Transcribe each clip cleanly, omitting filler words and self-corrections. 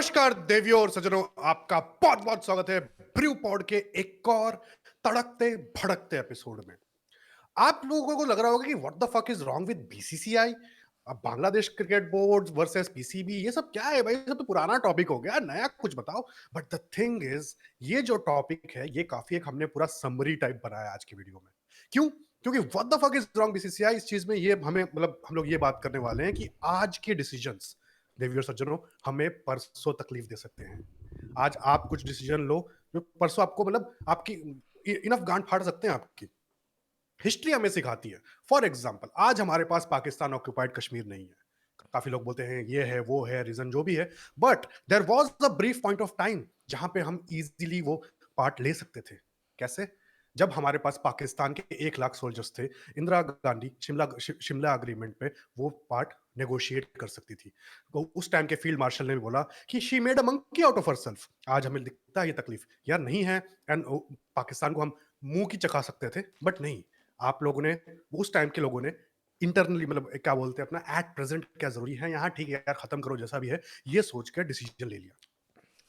नमस्कार देवियों और सज्जनों, आपका बहुत बहुत स्वागत है ब्रू पॉड के एक और तड़कते भड़कते एपिसोड में। आप लोगों को लग रहा होगा कि what the fuck is wrong with BCCI. अब Bangladesh cricket board versus PCB, ये सब क्या है भाई? ये सब तो पुराना टॉपिक हो गया, नया कुछ बताओ। बट द थिंग इज, ये जो टॉपिक है ये काफी एक हमने पूरा समरी टाइप बनाया आज की वीडियो में। क्यों? क्योंकि what the fuck is wrong BCCI, इस चीज में ये हमें मतलब हम लोग ये बात करने वाले हैं कि आज के डिसीजंस देवियों सज्जनों हमें परसों तकलीफ दे सकते हैं। आज आप कुछ डिसीजन लो जो परसों आपको मतलब आपकी इनफ गांड फाड़ सकते हैं आपकी। हिस्ट्री हमें सिखाती है। फॉर एग्जाम्पल, आज हमारे पास पाकिस्तान ऑक्यूपाइड कश्मीर नहीं है। काफी लोग बोलते हैं ये है वो है, रीजन जो भी है, but there was a brief point of time जहां पे हम इजीली वो पार्ट ले सकते थे। कैसे? जब हमारे पास पाकिस्तान के 1 लाख सोल्जर्स थे, इंदिरा गांधी शिमला अग्रीमेंट पे वो पार्ट नेगोशिएट कर सकती थी। तो उस टाइम के फील्ड मार्शल ने भी बोला कि she made a monkey out of herself. आज हमें दिखता है ये तकलीफ यार नहीं है, एंड पाकिस्तान को हम मुंह की चखा सकते थे, बट नहीं। आप लोगों ने, उस टाइम के लोगों ने इंटरनली मतलब क्या बोलते हैं अपना एट प्रेजेंट क्या जरूरी है यहाँ, ठीक है यार खत्म करो जैसा भी है, ये सोच कर डिसीजन ले लिया।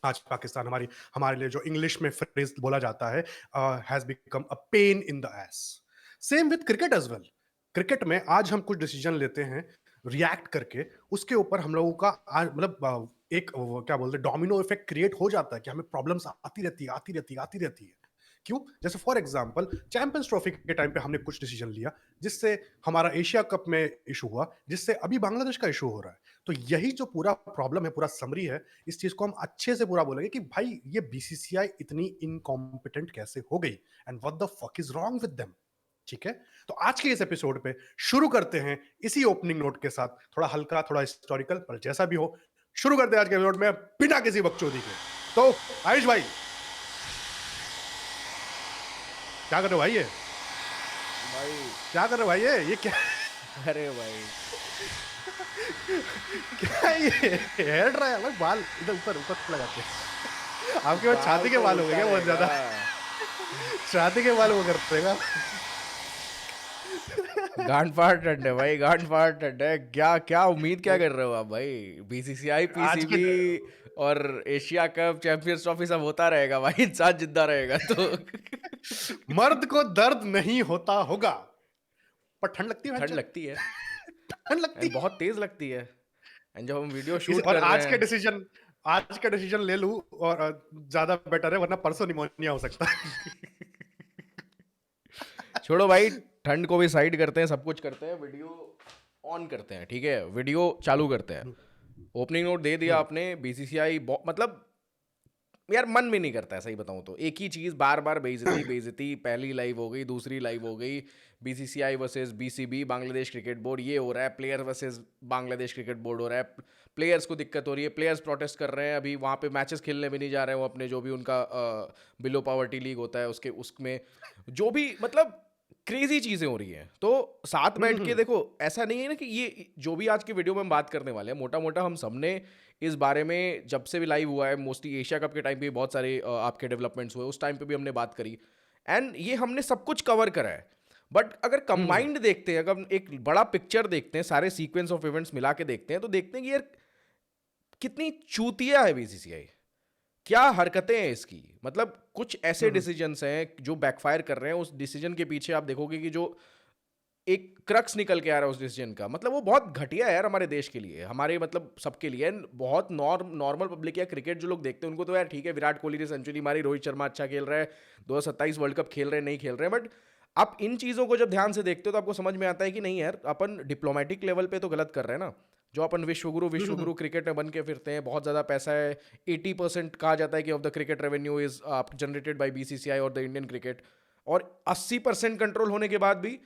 आज पाकिस्तान हमारे लिए जो इंग्लिश में फ्रेज बोला जाता है, has become a pain in the ass. Same with cricket as well. Cricket में आज हम कुछ डिसीजन लेते हैं रिएक्ट करके, उसके ऊपर हम लोगों का मतलब एक क्या बोलते हैं डोमिनो इफेक्ट क्रिएट हो जाता है कि हमें प्रॉब्लम्स आती रहती है आती रहती है आती रहती है। क्यों? जैसे फॉर एग्जांपल चैंपियंस ट्रॉफी के टाइम पे हमने कुछ डिसीजन लिया जिससे हमारा एशिया कप में इशू हुआ, जिससे अभी बांग्लादेश का इशू हो रहा है। तो यही जो पूरा प्रॉब्लम है, पूरा समरी है, इस चीज को हम अच्छे से पूरा बोलेंगे कि भाई ये बीसीसीआई इतनी इनकॉम्पिटेंट कैसे हो गई and what the fuck is wrong with them. ठीक है, तो आज के इस एपिसोड पे शुरू करते हैं इसी ओपनिंग नोट के साथ, थोड़ा हल्का थोड़ा हिस्टोरिकल, पर जैसा भी हो शुरू करते हैं आज के एपिसोड में बिना किसी बकचोदी के। तो आयुष भाई, क्या कर रहे हो भाई? ये भाई क्या कर रहे हो भाई? ये क्या? अरे भाई क्या ये हेयर ड्राई अलग बाल इधर ऊपर ऊपर लगाते हैं? आपके पास छाती के तो बाल हो गए उल्टा क्या बहुत रहेगा। ज्यादा? छाती के बाल वो कर देगा। गांड फाड़ ठंड है भाई, गांड फाड़ ठंड है। क्या क्या उम्मीद क्या कर रहे हो आप भाई? बीसीसीआई आज के पीसीबी और एशिया कप चैंपियंस ट्रॉफी सब होता रहेगा भाई, इंसान जिंदा रहेगा तो। मर्द को दर्द नहीं होता होगा, पर ठंड लगती है ठंड भैंचोद। लगती है ठंड लगती एंड बहुत तेज लगती है। एंड जब हम वीडियो है शूट और कर रहे हैं, आज का डिसीजन ले लूं और ज्यादा बेटर है, वरना परसों निमोनिया हो सकता है। छोड़ो भाई, ठंड को भी साइड करते हैं, सब कुछ करते हैं, वीडियो ऑन करते हैं। ठीक है, वीडियो चालू करते हैं। ओपनिंग नोट दे दिया आपने। बीसीसीआई मतलब यार मन में नहीं करता है, सही बताऊं तो। एक ही चीज बार बार बेइज्जती बेइज्जती, पहली लाइव हो गई, दूसरी लाइव हो गई, BCCI versus BCB, Bangladesh cricket board, ये हो रहा है। Player versus Bangladesh cricket board हो रहा है। प्लेयर्स को दिक्कत हो रही है, प्लेयर्स प्रोटेस्ट कर रहे हैं। अभी वहाँ पे मैचेस खेलने भी नहीं जा रहे हो अपने, जो भी उनका बिलो पॉवर्टी लीग होता है उसके उसमें, जो भी मतलब क्रेजी चीजें हो रही हैं। तो साथ बैठ के देखो, ऐसा नहीं है ना कि ये जो भी आज की वीडियो में हम बात करने वाले हैं, मोटा मोटा हम सबने इस बारे में जब से भी लाइव हुआ है, मोस्टली एशिया कप के टाइम पे बहुत सारे आपके डेवलपमेंट्स हुए, उस टाइम पे भी हमने बात करी। एंड ये हमने सब कुछ कवर करा है। बट अगर कंबाइंड देखते हैं, अगर हम एक बड़ा पिक्चर देखते हैं, सारे सीक्वेंस ऑफ इवेंट्स मिला के देखते हैं, तो देखते हैं कि यार कितनी चूतिया है बीसीसीआई। क्या हरकतें हैं इसकी। मतलब कुछ ऐसे डिसीजंस हैं जो बैकफायर कर रहे हैं। उस डिसीजन के पीछे आप देखोगे कि जो एक क्रक्स निकल के आ रहा है उस डिसीजन का, मतलब वो बहुत घटिया है यार हमारे देश के लिए, हमारे मतलब सबके लिए। बहुत नॉर्मल पब्लिक या क्रिकेट जो लोग देखते हैं उनको तो यार ठीक है, विराट कोहली ने सेंचुरी मारी, रोहित शर्मा अच्छा खेल रहा है, 2027 वर्ल्ड कप खेल रहे हैं, नहीं खेल रहे हैं, बट आप इन चीज़ों को जब ध्यान से देखते हो तो आपको समझ में आता है कि नहीं यार, अपन डिप्लोमेटिक लेवल पे तो गलत कर रहे हैं ना। जो अपन विश्वगुरु क्रिकेट में बन के फिरते हैं, बहुत ज़्यादा पैसा है, 80% कहा जाता है कि of the cricket revenue is generated by BCCI और द इंडियन क्रिकेट, और 80% कंट्रोल होने के बाद भी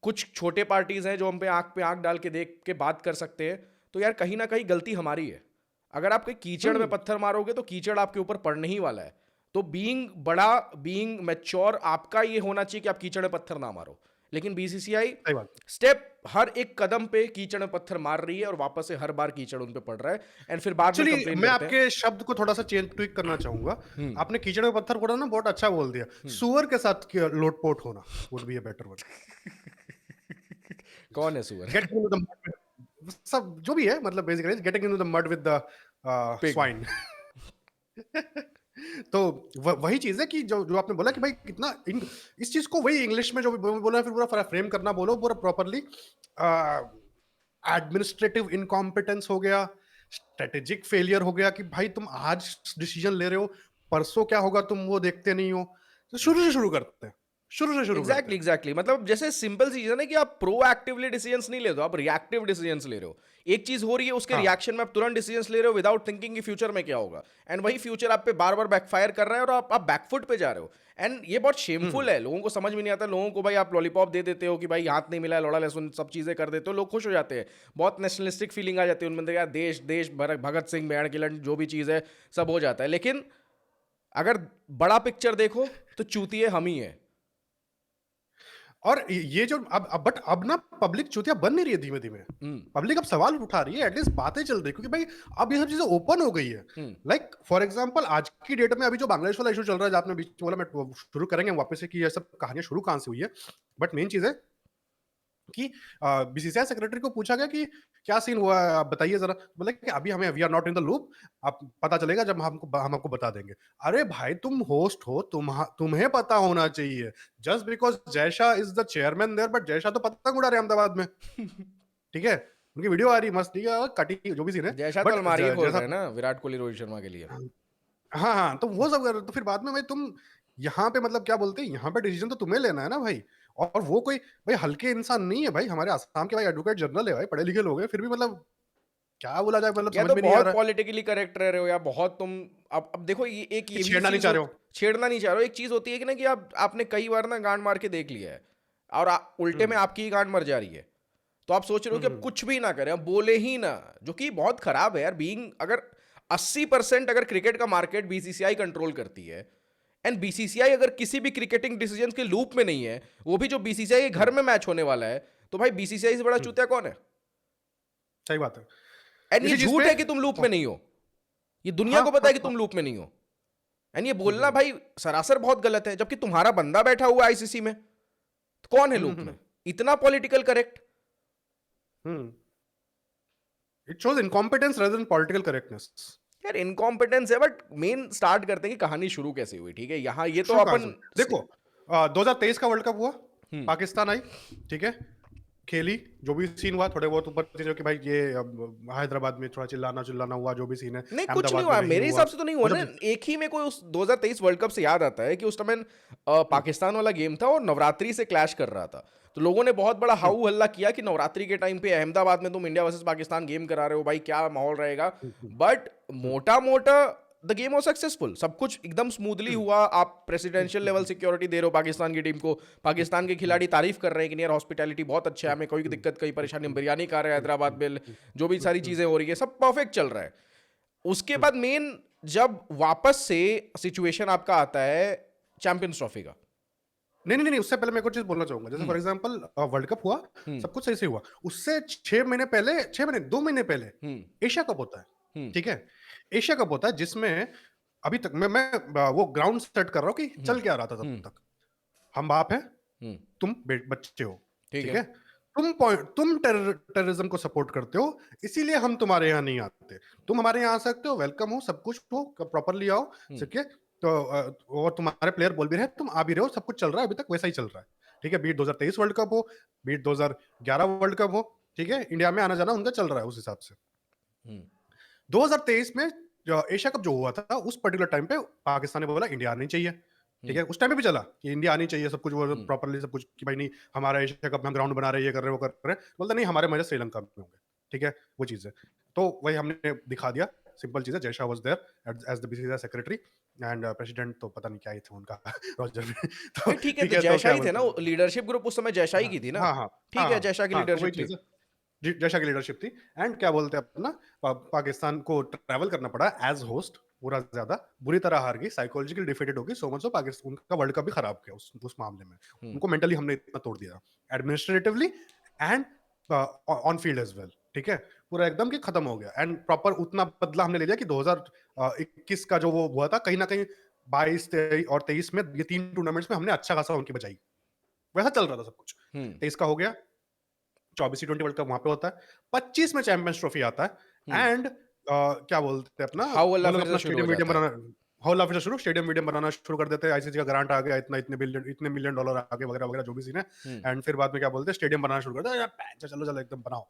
कुछ छोटे पार्टीज हैं जो हम पे आंख डाल के देख के बात कर सकते हैं। तो यार कहीं ना कहीं गलती हमारी है। अगर आप कोई कीचड़ में पत्थर मारोगे तो कीचड़ आपके ऊपर पड़ने ही वाला है। तो बीइंग बड़ा, बीइंग मैच्योर, आपका ये होना चाहिए कि आप कीचड़ में पत्थर ना मारो। लेकिन बीसीसीआई सही बात। स्टेप हर एक कदम पे कीचड़ में पत्थर मार रही है और वापस से हर बार कीचड़ उन पे पड़ रहा है, एंड फिर बाद में एक्चुअली कंप्लेन मैं करते हैं। आपके शब्द को थोड़ा सा चेंज ट्विक करना चाहूंगा। आपने कीचड़ में पत्थर फोड़ा ना, बहुत अच्छा बोल दिया। सुअर के साथ लोटपोट होना would be a better word. कौन है सुअर? गेटिंग इनटू द मड, सब जो भी है, मतलब basically getting into the mud with the pig. Swine. तो वही चीज है कि जो जो आपने बोला कि भाई कितना इस चीज को वही इंग्लिश में जो भी बोला, फिर पूरा फ्रेम करना बोलो पूरा प्रॉपरली। एडमिनिस्ट्रेटिव इनकॉम्पिटेंस हो गया, स्ट्रेटेजिक फेलियर हो गया कि भाई तुम आज डिसीजन ले रहे हो, परसों क्या होगा तुम वो देखते नहीं हो। तो शुरू से शुरू करते एग्जैक्टली हैं। एग्जैक्टली, मतलब जैसे सिंपल सी चीज है ना कि आप प्रोएक्टिवली डिसीजंस नहीं लेते हो, आप रिएक्टिव डिसीजंस ले रहे हो। एक चीज हो रही है, उसके हाँ। रिएक्शन में आप तुरंत डिसीजंस ले रहे हो विदाउट थिंकिंग कि फ्यूचर में क्या होगा, एंड वही फ्यूचर आप पे बार बार बैकफायर कर रहा है और आप बैकफुट पे जा रहे हो। एंड ये बहुत शेमफुल है, लोगों को समझ में नहीं आता। लोगों को भाई आप लॉलीपॉप दे देते हो कि भाई हाथ नहीं मिला, लोड़ा लहसुन सब चीजें कर देते हो, लोग खुश हो जाते हैं। बहुत नेशनलिस्टिक फीलिंग आ जाती है उनमें, यार देश देश भगत सिंह मेहर की लड़ जो भी चीज है सब हो जाता है। लेकिन अगर बड़ा पिक्चर देखो तो चूतिए हम ही है। और ये जो बट अब ना पब्लिक चूतिया बन नहीं रही है धीमे धीमे। पब्लिक अब सवाल उठा रही है, एटलीस्ट बातें चल रही है, क्योंकि भाई अब ये सब चीजें ओपन हो गई है। लाइक फॉर एग्जांपल आज की डेट में अभी जो बांग्लादेश वाला इशू चल रहा है, जो आपने बीच में बोला, मैं शुरू करेंगे वापस से कि ये सब कहानियां शुरू कहां से हुई है। बट मेन चीज है कि बीसीसीआई सेक्रेटरी को पूछा गया कि क्या सीन हुआ है, आप बताइए जरा। बोले कि अभी हमें we are not in the loop, आप पता चलेगा जब हम आपको बता देंगे। अरे भाई तुम होस्ट हो, तुम्हें पता होना चाहिए। Just because Jay Shah is the chairman there, but Jay Shah तो पतंग उड़ा रहे हैं अहमदाबाद में। ठीक है, उनकी वीडियो आ रही मस्त, ठीक है, कटी जो भी सीन है। जैसा तो बट अलमारी ही खोल जैसा, रहे हैं ना विराट कोहली रोहित शर्मा के लिए। हाँ हाँ, तो वो सब कर रहे हो। तो फिर बाद में भाई तुम यहाँ पे मतलब क्या बोलते हैं, यहाँ पे डिसीजन तो तुम्हें लेना है ना भाई। और वो कोई भाई हल्के इंसान नहीं है भाई, हमारे आसाम के भाई एडवोकेट जनरल है भाई, पढ़े लिखे लोग हैं, फिर भी मतलब क्या बोला जाए, मतलब या समझ तो में नहीं आ बहुत रहा है पॉलिटिकली करेक्ट रह रहे हो, या बहुत तुम अब देखो ये एक कि ये भी छेड़ना नहीं चीज चाह हो, रहे हो। छेड़ना नहीं चाह रहे हो। एक चीज होती है कि ना कि आपने कई बार ना गांड मार के देख लिया है और उल्टे में हम्म आपकी ही गांड मर जा रही है, तो आप सोच रहे हो कि अब हम्म कुछ भी ना करें, अब बोले ही ना, जो कि बहुत खराब है यार। बीइंग अगर 80% अगर क्रिकेट का मार्केट बीसीसीआई कंट्रोल करती है, एंड बीसीसीआई अगर किसी भी क्रिकेटिंग डिसीजन के लूप में नहीं है, वो भी जो बीसीसीआई के घर हम्म में मैच होने वाला है, तो भाई बीसीसीआई से बड़ा हम्म, चूतिया कौन है? सही बात है। एंड ये इसी चीज झूठ पे, है कि तुम लूप में नहीं हो, ये दुनिया हाँ को पता हाँ है कि हाँ, तुम लूप में नहीं हो। एंड ये हम्म बोलना हम्म भाई सरासर बहुत गलत है, जबकि तुम्हारा बंदा बैठा हुआ है आईसीसी में, तो कौन है लूप में? इतना political correct. Hmm it shows incompetence rather than political correctness. यार इनकॉम्पिटेंस है, बट मेन स्टार्ट करते हैं कि कहानी शुरू कैसे हुई। ठीक है, यहाँ ये तो शुरू कहां से अपन देखो, 2023 का वर्ल्ड कप हुआ, पाकिस्तान आई, ठीक है, खेली, जो भी सीन हुआ थोड़े बहुत ऊपर नीचे, कि भाई ये हैदराबाद में थोड़ा चिल्लाना चिल्लाना हुआ, जो भी सीन है, नहीं, कुछ नहीं अहमदाबाद में हुआ नहीं मेरे हुआ। हिसाब से, तो नहीं हुआ वो ना। जब एक ही में कोई उस 2023 वर्ल्ड कप से याद आता है कि उस टाइम पाकिस्तान वाला गेम था और नवरात्रि से क्लैश कर रहा था, तो लोगों ने बहुत बड़ा हाउ हल्ला किया कि नवरात्रि के टाइम पे अहमदाबाद में तुम इंडिया वर्सेस पाकिस्तान गेम करा रहे हो, भाई क्या माहौल रहेगा। बट मोटा मोटा द गेम वॉज सक्सेसफुल, सब कुछ एकदम स्मूथली हुआ। आप प्रेसिडेंशियल लेवल सिक्योरिटी दे रहे हो पाकिस्तान की टीम को, पाकिस्तान के खिलाड़ी तारीफ कर रहे हैं कि नियर हॉस्पिटैलिटी बहुत अच्छा है, हमें कोई दिक्कत कोई परेशानी, हम बिरयानी खा रहे हैं हैदराबाद में, जो भी सारी चीजें हो रही है सब परफेक्ट चल रहा है। उसके बाद मेन जब वापस से सिचुएशन आपका आता है चैंपियंस ट्रॉफी का। नहीं नहीं नहीं, उससे पहले मैं कुछ चीज बोलना चाहूंगा। जैसे फॉर एग्जांपल वर्ल्ड कप हुआ, सब कुछ सही से हुआ, उससे 6 महीने पहले, 6 महीने 2 महीने पहले एशिया कप होता है, ठीक है। एशिया कप होता है जिसमें अभी तक मैं वो ग्राउंड सेट कर रहा हूँ कि चल क्या रहा था तब तक। हम बाप हैं, तुम बच्चे हो, ठीक ठीक है। है। तुम टेररिज्म को सपोर्ट करते हो, इसीलिए हम तुम्हारे यहाँ नहीं आते। तुम हमारे यहाँ आ सकते हो, वेलकम हो, सब कुछ हो, प्रॉपरली आओ, ठीक है। तो और तुम्हारे प्लेयर बोल भी रहे तुम आ भी रहे हो, सब कुछ चल रहा है, अभी तक वैसा ही चल रहा है, ठीक है। बीट 2023 वर्ल्ड कप हो, बीट 2011 वर्ल्ड कप हो, ठीक है, इंडिया में आना जाना उनका चल रहा है उस हिसाब से। 2023 में जो एशिया कप जो हुआ था, उस पर्टिकुलर टाइम पे पाकिस्तान ने बोला इंडिया आनी चाहिए, ठीक है। उस टाइम पे भी चला कि इंडिया आनी चाहिए, सब कुछ वो प्रॉपरली सब कुछ, कि भाई नहीं हमारा एशिया कप में हम ग्राउंड बना रहे हैं, ये कर रहे हैं, वो कर रहे हैं। बोलता नहीं हमारे मजे श्रीलंका में होंगे, ठीक है, वो चीज है। तो वही हमने दिखा दिया, सिंपल चीज है। Jay Shah was there as the BCCI secretary, and president तो पता नहीं क्या ही थे उनका रॉजर। तो नहीं ठीक है, ठीक तो है, तो जयशाह क्या ही थे ना, बोलते हैं, लीडरशिप ग्रुप उस समय जयशाह ही हाँ की थी ना। हाँ हाँ ठीक है, जयशाह की हाँ, तो वही लीडरशिप थी। चीज है, जयशाह की लीडरशिप थी। एंड क्या बोलते हैं अपना, पाकिस्तान को ट्रैवल करना पड़ा एज होस्ट, पूरा ज्यादा बुरी तरह हार गई, साइकोलॉजिकली डिफीटेड होगी, सो मच सो पाकिस्तान उनका वर्ल्ड कप भी खराब किया उस मामले में। उनको मेंटली हमने इतना तोड़ दिया, administratively and on field as well, ठीक है, पूरा एकदम कि खत्म हो गया। एंड प्रॉपर उतना बदला हमने ले लिया कि 2021 का जो वो हुआ था, कहीं ना कहीं 22, 23 और 23 में, ये 3 टूर्नामेंट्स में हमने अच्छा खासा उनकी बचाई। वैसा चल रहा था सब कुछ। 23 का हो गया, 24 T20 वर्ल्ड कप वहां पे होता है, 25 में चैंपियंस ट्रॉफी आता है, एंड क्या बोलते हैं अपना, हाउ अल्लाह वो लोग फिर अपना से शुरू हो स्टेडियम वीडियम जाता है। बनाना, हॉल ऑफिस शुरू, स्टेडियम वीडियम बनाना शुरू कर देते हैं, आईसीसी का ग्रांट आ गया इतना, इतने मिलियन डॉलर आ गए वगैरह वगैरह जो भी सीन है। हम्म। एंड फिर बाद में क्या बोलते हैं, स्टेडियम बनाना शुरू कर दो यार, चलो चलो एकदम बनाओ।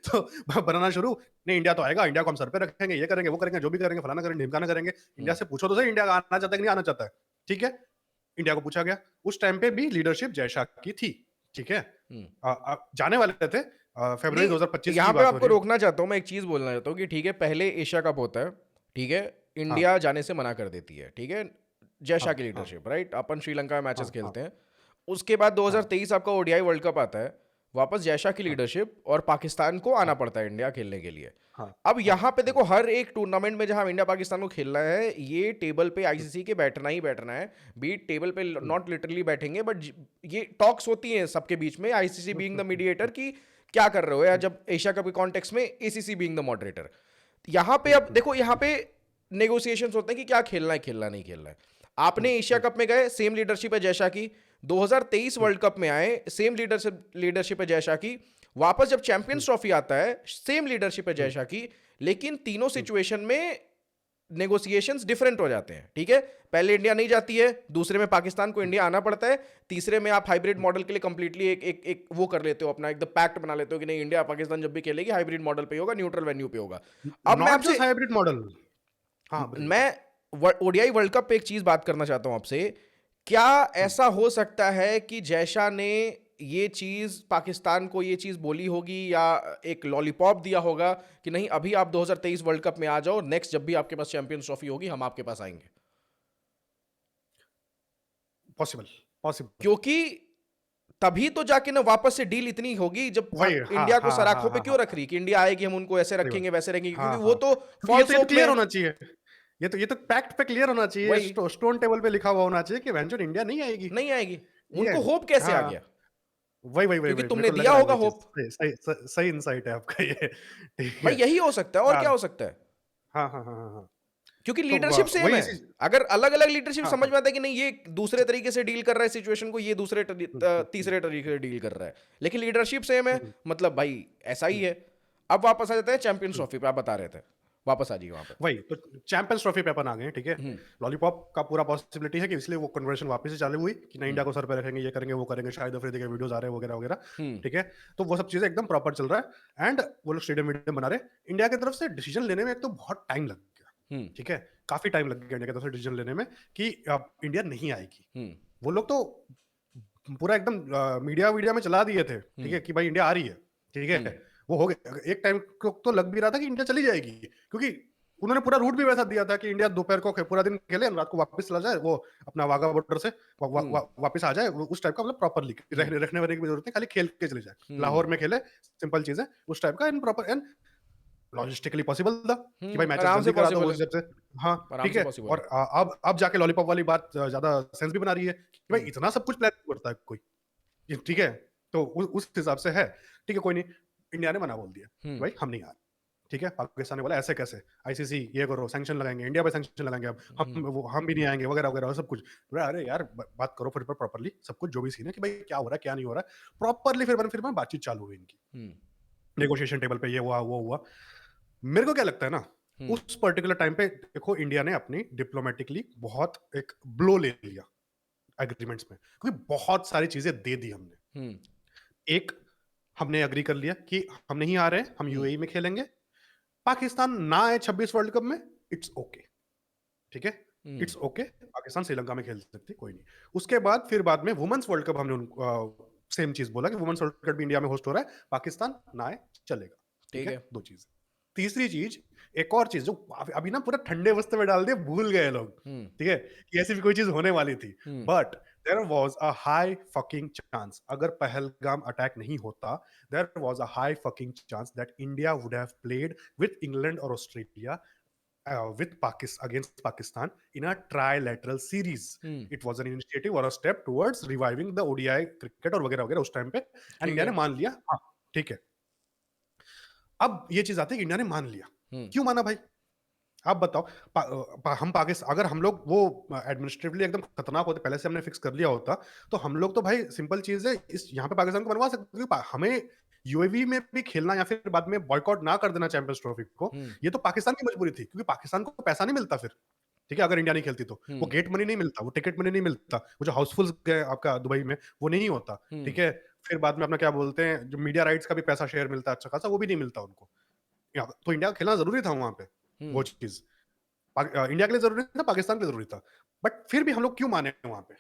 तो बनाना शुरू, नहीं इंडिया तो आएगा, इंडिया को हम सर पे रखेंगे, ये करेंगे वो करेंगे, जो भी करेंगे, फलाना करेंगे ढिमकाना करेंगे। इंडिया से पूछो तो सही, इंडिया आना चाहता है कि नहीं आना चाहता है। ठीक है, इंडिया को पूछा गया, उस टाइम पे भी लीडरशिप जय शाह की थी। ठीक है, हम्म। जाने वाले थे, फरवरी नहीं, 2025 की यहाँ पे बात हो आपको रही है। रोकना चाहता हूँ, मैं एक चीज बोलना चाहता हूँ कि ठीक है, पहले एशिया कप होता है, ठीक है, हाँ इंडिया जाने से मना कर देती है, ठीक है, जय शाह हाँ की हाँ लीडरशिप, राइट, अपन श्रीलंका में हाँ मैचेस हाँ खेलते हैं। उसके बाद हाँ 2023 आपका ओडीआई वर्ल्ड कप आता है, वापस जय शाह की हाँ लीडरशिप, और पाकिस्तान को आना हाँ पड़ता है इंडिया खेलने के लिए। हाँ अब हाँ यहाँ पे हाँ देखो, हर एक टूर्नामेंट में जहां इंडिया पाकिस्तान को खेलना है, ये टेबल पे हम्म, आईसीसी के बैठना ही बैठना है। बीट टेबल पे हम्म, नॉट लिटरली बैठेंगे, बट ये टॉक्स होती हैं सबके बीच में, ICC hmm, being the hmm, mediator, कि क्या कर रहे हो, या हम्म, जब एशिया कप के कॉन्टेक्स्ट में एसीसी बीइंग द मॉडरेटर। यहाँ पे अब हम्म, देखो, यहाँ पे नेगोशिएशंस होते हैं कि क्या खेलना है, खेलना नहीं खेलना है। आपने एशिया हम्म, कप में गए, सेम लीडरशिप है जय शाह की। 2023 हम्म, वर्ल्ड कप में आए, सेम लीडरशिप है जय शाह की। वापस जब हम्म, चैंपियंस ट्रॉफी आता है, सेम लीडरशिप है जय हम्म, शाह की। लेकिन तीनों हम्म, सिचुएशन में नेगोशिएशंस डिफरेंट हो जाते हैं, ठीक है। पहले इंडिया नहीं जाती है, दूसरे में पाकिस्तान को इंडिया आना पड़ता है, तीसरे में आप हाइब्रिड मॉडल के लिए कंप्लीटली एक वो कर लेते हो, अपना एक पैक्ट बना लेते हो कि नहीं, इंडिया पाकिस्तान जब भी खेलेगी हाइब्रिड मॉडल पे होगा, न्यूट्रल वेन्यू पे होगा। अब मैं नॉट जस्ट आपसे, हाइब्रिड मॉडल। हाँ ब्रिज मैं बोलो। ओडीआई वर्ल्ड कप पे एक चीज बात करना चाहता हूं आपसे। क्या हम्म, ऐसा हो सकता है कि जयशाह ने ये चीज पाकिस्तान को ये चीज बोली होगी, या एक लॉलीपॉप दिया होगा कि नहीं, अभी आप 2023 वर्ल्ड कप में आ जाओ, नेक्स्ट जब भी आपके पास चैंपियंस ट्रॉफी होगी हम आपके पास आएंगे? Possible, possible. क्योंकि तभी तो जाके ना वापस से डील इतनी होगी, जब वही, हाँ इंडिया को हाँ हाँ सराखों पे हाँ क्यों हाँ रख रही कि इंडिया आएगी, हम उनको ऐसे सही बात। रखेंगे वैसे रखेंगे, क्योंकि हाँ वो हाँ, तो क्योंकि फॉल्स ये तो होप में क्लियर है। होना चाहिए, ये तो पैक्ट पे क्लियर होना चाहिए, वही, स्टोन टेबल पे लिखा हुआ होना चाहिए कि वेंचर इंडिया नहीं आएगी। नहीं आएगी। ये उनको होप कैसे आ हाँ, गया? वही वही वही क्योंकि वही मेरे तुमने को लग दिया रहा है होगा वही चीज, होप। सही सही सही इंसाइट है आपका ये। ठीक भाई है। यही हो सकता है, और हाँ क्या हो सकता है? हाँ हाँ हाँ हाँ हाँ। क्योंकि तो लीडरशिप सेम वही है। चीज। अगर अलग अलग लीडरशिप हाँ समझ हाँ में आता है कि नहीं, ये दूसरे तरीके से डील कर रहा है सिचुएशन को, ये दूसरे हम्म, हम्म, तीसरे तरीके से डील कर रहा है, लेकिन लीडरशिप सेम है, हम्म, मतलब भाई ऐसा ही हम्म, है। अब वापस आ जाते हैं चैंपियंस हम्म। ट्रॉफी पे, आप बता रहे थे, वापस आ जाइए वहां पे। वही तो, चैंपियंस ट्रॉफी पे अपन आ गए हैं, ठीक है। हम्म। लॉलीपॉप का पूरा पॉसिबिलिटी है कि इसलिए वो कन्वर्सेशन वापस से चालू हुई कि नहीं हम्म। इंडिया को सर पे रखेंगे, ये करेंगे वो करेंगे, शायद अफरीदी के वीडियोस आ रहे हैं वगैरह वगैरह। हम्म। ठीक है, तो वो सब चीजें एकदम प्रॉपर चल रहा है, एंड वो लोग स्टेडियम वीडियम बना रहे हैं। इंडिया की तरफ से डिसीजन लेने में एक तो बहुत टाइम लग गया। हम्म। ठीक है, काफी टाइम लग गया इंडिया की तरफ से डिसीजन लेने में कि अब इंडिया नहीं आएगी। हम्म। वो लोग तो पूरा एकदम मीडिया वीडिया में चला दिए थे, ठीक हम्म। है, कि भाई इंडिया आ रही है। ठीक हम्म। है, वो हो गया, एक टाइम को तो लग भी रहा था कि इंडिया चली जाएगी, क्योंकि उन्होंने पूरा रूट भी वैसा दिया था कि इंडिया दोपहर को पूरा दिन खेले, रात को वापस चला जाए, वो अपना वाघा बॉर्डर से हम्म। वापस आ जाए, उस टाइप का, मतलब प्रॉपरली हम्म। रखने वरने की भी जरूरत नहीं, खाली खेल के चले जाए, हम्म। लाहौर में खेले, सिंपल चीज है उस टाइप का, and proper and logistically possible था कि भाई मैचेस आराम से जल्दी करा दो पॉसिबल उस है, हिसाब से। हाँ आराम ठीक से है, पॉसिबल है। और अब जाके लॉलीपॉप वाली बात ज्यादा सेंस भी बना रही है कि भाई हम्म। इतना सब कुछ प्लान करता है कोई, ठीक है। तो उस हिसाब से है, ठीक है, कोई नहीं, इंडिया ने मना बोल दिया कि हम्म। भाई हम नहीं आ रहे। ठीक है, पाकिस्तान ने बोला ऐसे कैसे, आईसीसी ये करो, सैंक्शन लगाएंगे, इंडिया पे सैंक्शन लगाएंगे, अब हम्म। हम भी नहीं आएंगे वगैरह वगैरह सब कुछ। बोला, अरे यार बात करो फिर प्रॉपरली सब कुछ, जो भी सीन है कि भाई क्या हो रहा है क्या नहीं हो रहा है प्रॉपरली, फिर बातचीत चालू हुई इनकी, हम्म। नेगोशिएशन टेबल पे ये हुआ वो हुआ। मेरे को क्या लगता है ना, हम्म। उस पर्टिकुलर टाइम पे देखो इंडिया ने अपनी डिप्लोमेटिकली बहुत एक ब्लो ले लिया एग्रीमेंट्स में, क्योंकि बहुत सारी चीजें दे दी हमने। हम्म। एक, हमने एग्री कर लिया कि हम नहीं आ रहे हैं, हम हम्म। यूएई में खेलेंगे, पाकिस्तान ना आए 26 वर्ल्ड कप में, इट्स ओके। ठीक है, हम्म। इट्स ओके, पाकिस्तान श्रीलंका में खेल सकती कोई नहीं। उसके बाद फिर बाद में वुमेन्स वर्ल्ड कप हमने सेम चीज बोला कि वुमेन्स वर्ल्ड कप भी इंडिया में होस्ट हो रहा है, पाकिस्तान ना आए चलेगा। ठीक ठीक है, है। दो चीज। तीसरी चीज, एक और चीज जो अभी ना पूरा ठंडे बस्ते में डाल दिए, भूल गए लोग। हम्म। ठीक है, कि ऐसी भी कोई चीज होने वाली थी, hmm. But there was a high fucking chance, अगर पहलगाम अटैक नहीं होता, there was a high fucking chance that India would have played with England और Australia with Pakistan against Pakistan in a trilateral series. Hmm. It was an initiative or a step towards reviving the ODI cricket और वगैरह वगैरह उस time पे, and ठीक India है। ने मान लिया। हाँ ठीक है, अब ये चीज आती है कि इंडिया ने मान लिया। हम्म। क्यों माना भाई, आप बताओ। हम पाकिस्तान, अगर हम लोग वो एडमिनिस्ट्रेटिवली एकदम खतरनाक होते, पहले से हमने फिक्स कर लिया होता, तो हम लोग तो भाई सिंपल चीज है, इस यहाँ पे पाकिस्तान को बनवा सकते, क्योंकि हमें यूएवी में भी खेलना या फिर बाद में बॉयकॉट ना कर देना चैंपियंस ट्रॉफी को, ये तो पाकिस्तान की मजबूरी थी, क्योंकि पाकिस्तान को पैसा नहीं मिलता फिर, ठीक है, अगर इंडिया नहीं खेलती तो वो गेट मनी नहीं मिलता, वो टिकट मनी नहीं मिलता, वो जो हाउसफुल आपका दुबई में वो नहीं होता, ठीक है। फिर बाद में अपना क्या बोलते हैं, जो मीडिया राइट्स का भी पैसा शेयर मिलता है अच्छा खासा, वो भी नहीं मिलता उनको। तो इंडिया खेलना जरूरी था वहां पे, वो चीज इंडिया के लिए जरूरी था, पाकिस्तान के लिए जरूरी था, बट फिर भी हम लोग क्यों माने वहां पे?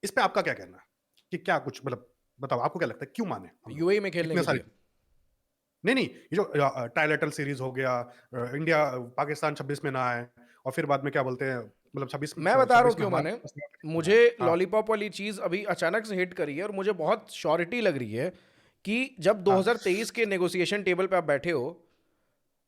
इस पे आपका क्या कहना है कि क्या कुछ मतलब बताओ, आपको क्या लगता है क्यों माने हम लोग यूएई में खेलने इतने के सारे? लिए नहीं ये जो ट्राइलेटरल सीरीज हो गया, इंडिया पाकिस्तान 26 में ना आए, और फिर बाद में क्या बोलते हैं, मतलब 26 मैं बता रहा हूँ 26 में क्यों हमारा माने। ना मुझे आए। हाँ लॉलीपॉप वाली चीज अभी अचानक से हिट करी है और मुझे बहुत श्योरिटी लग रही है कि जब हाँ 2023 के नेगोशिएशन टेबल पे आप बैठे हो,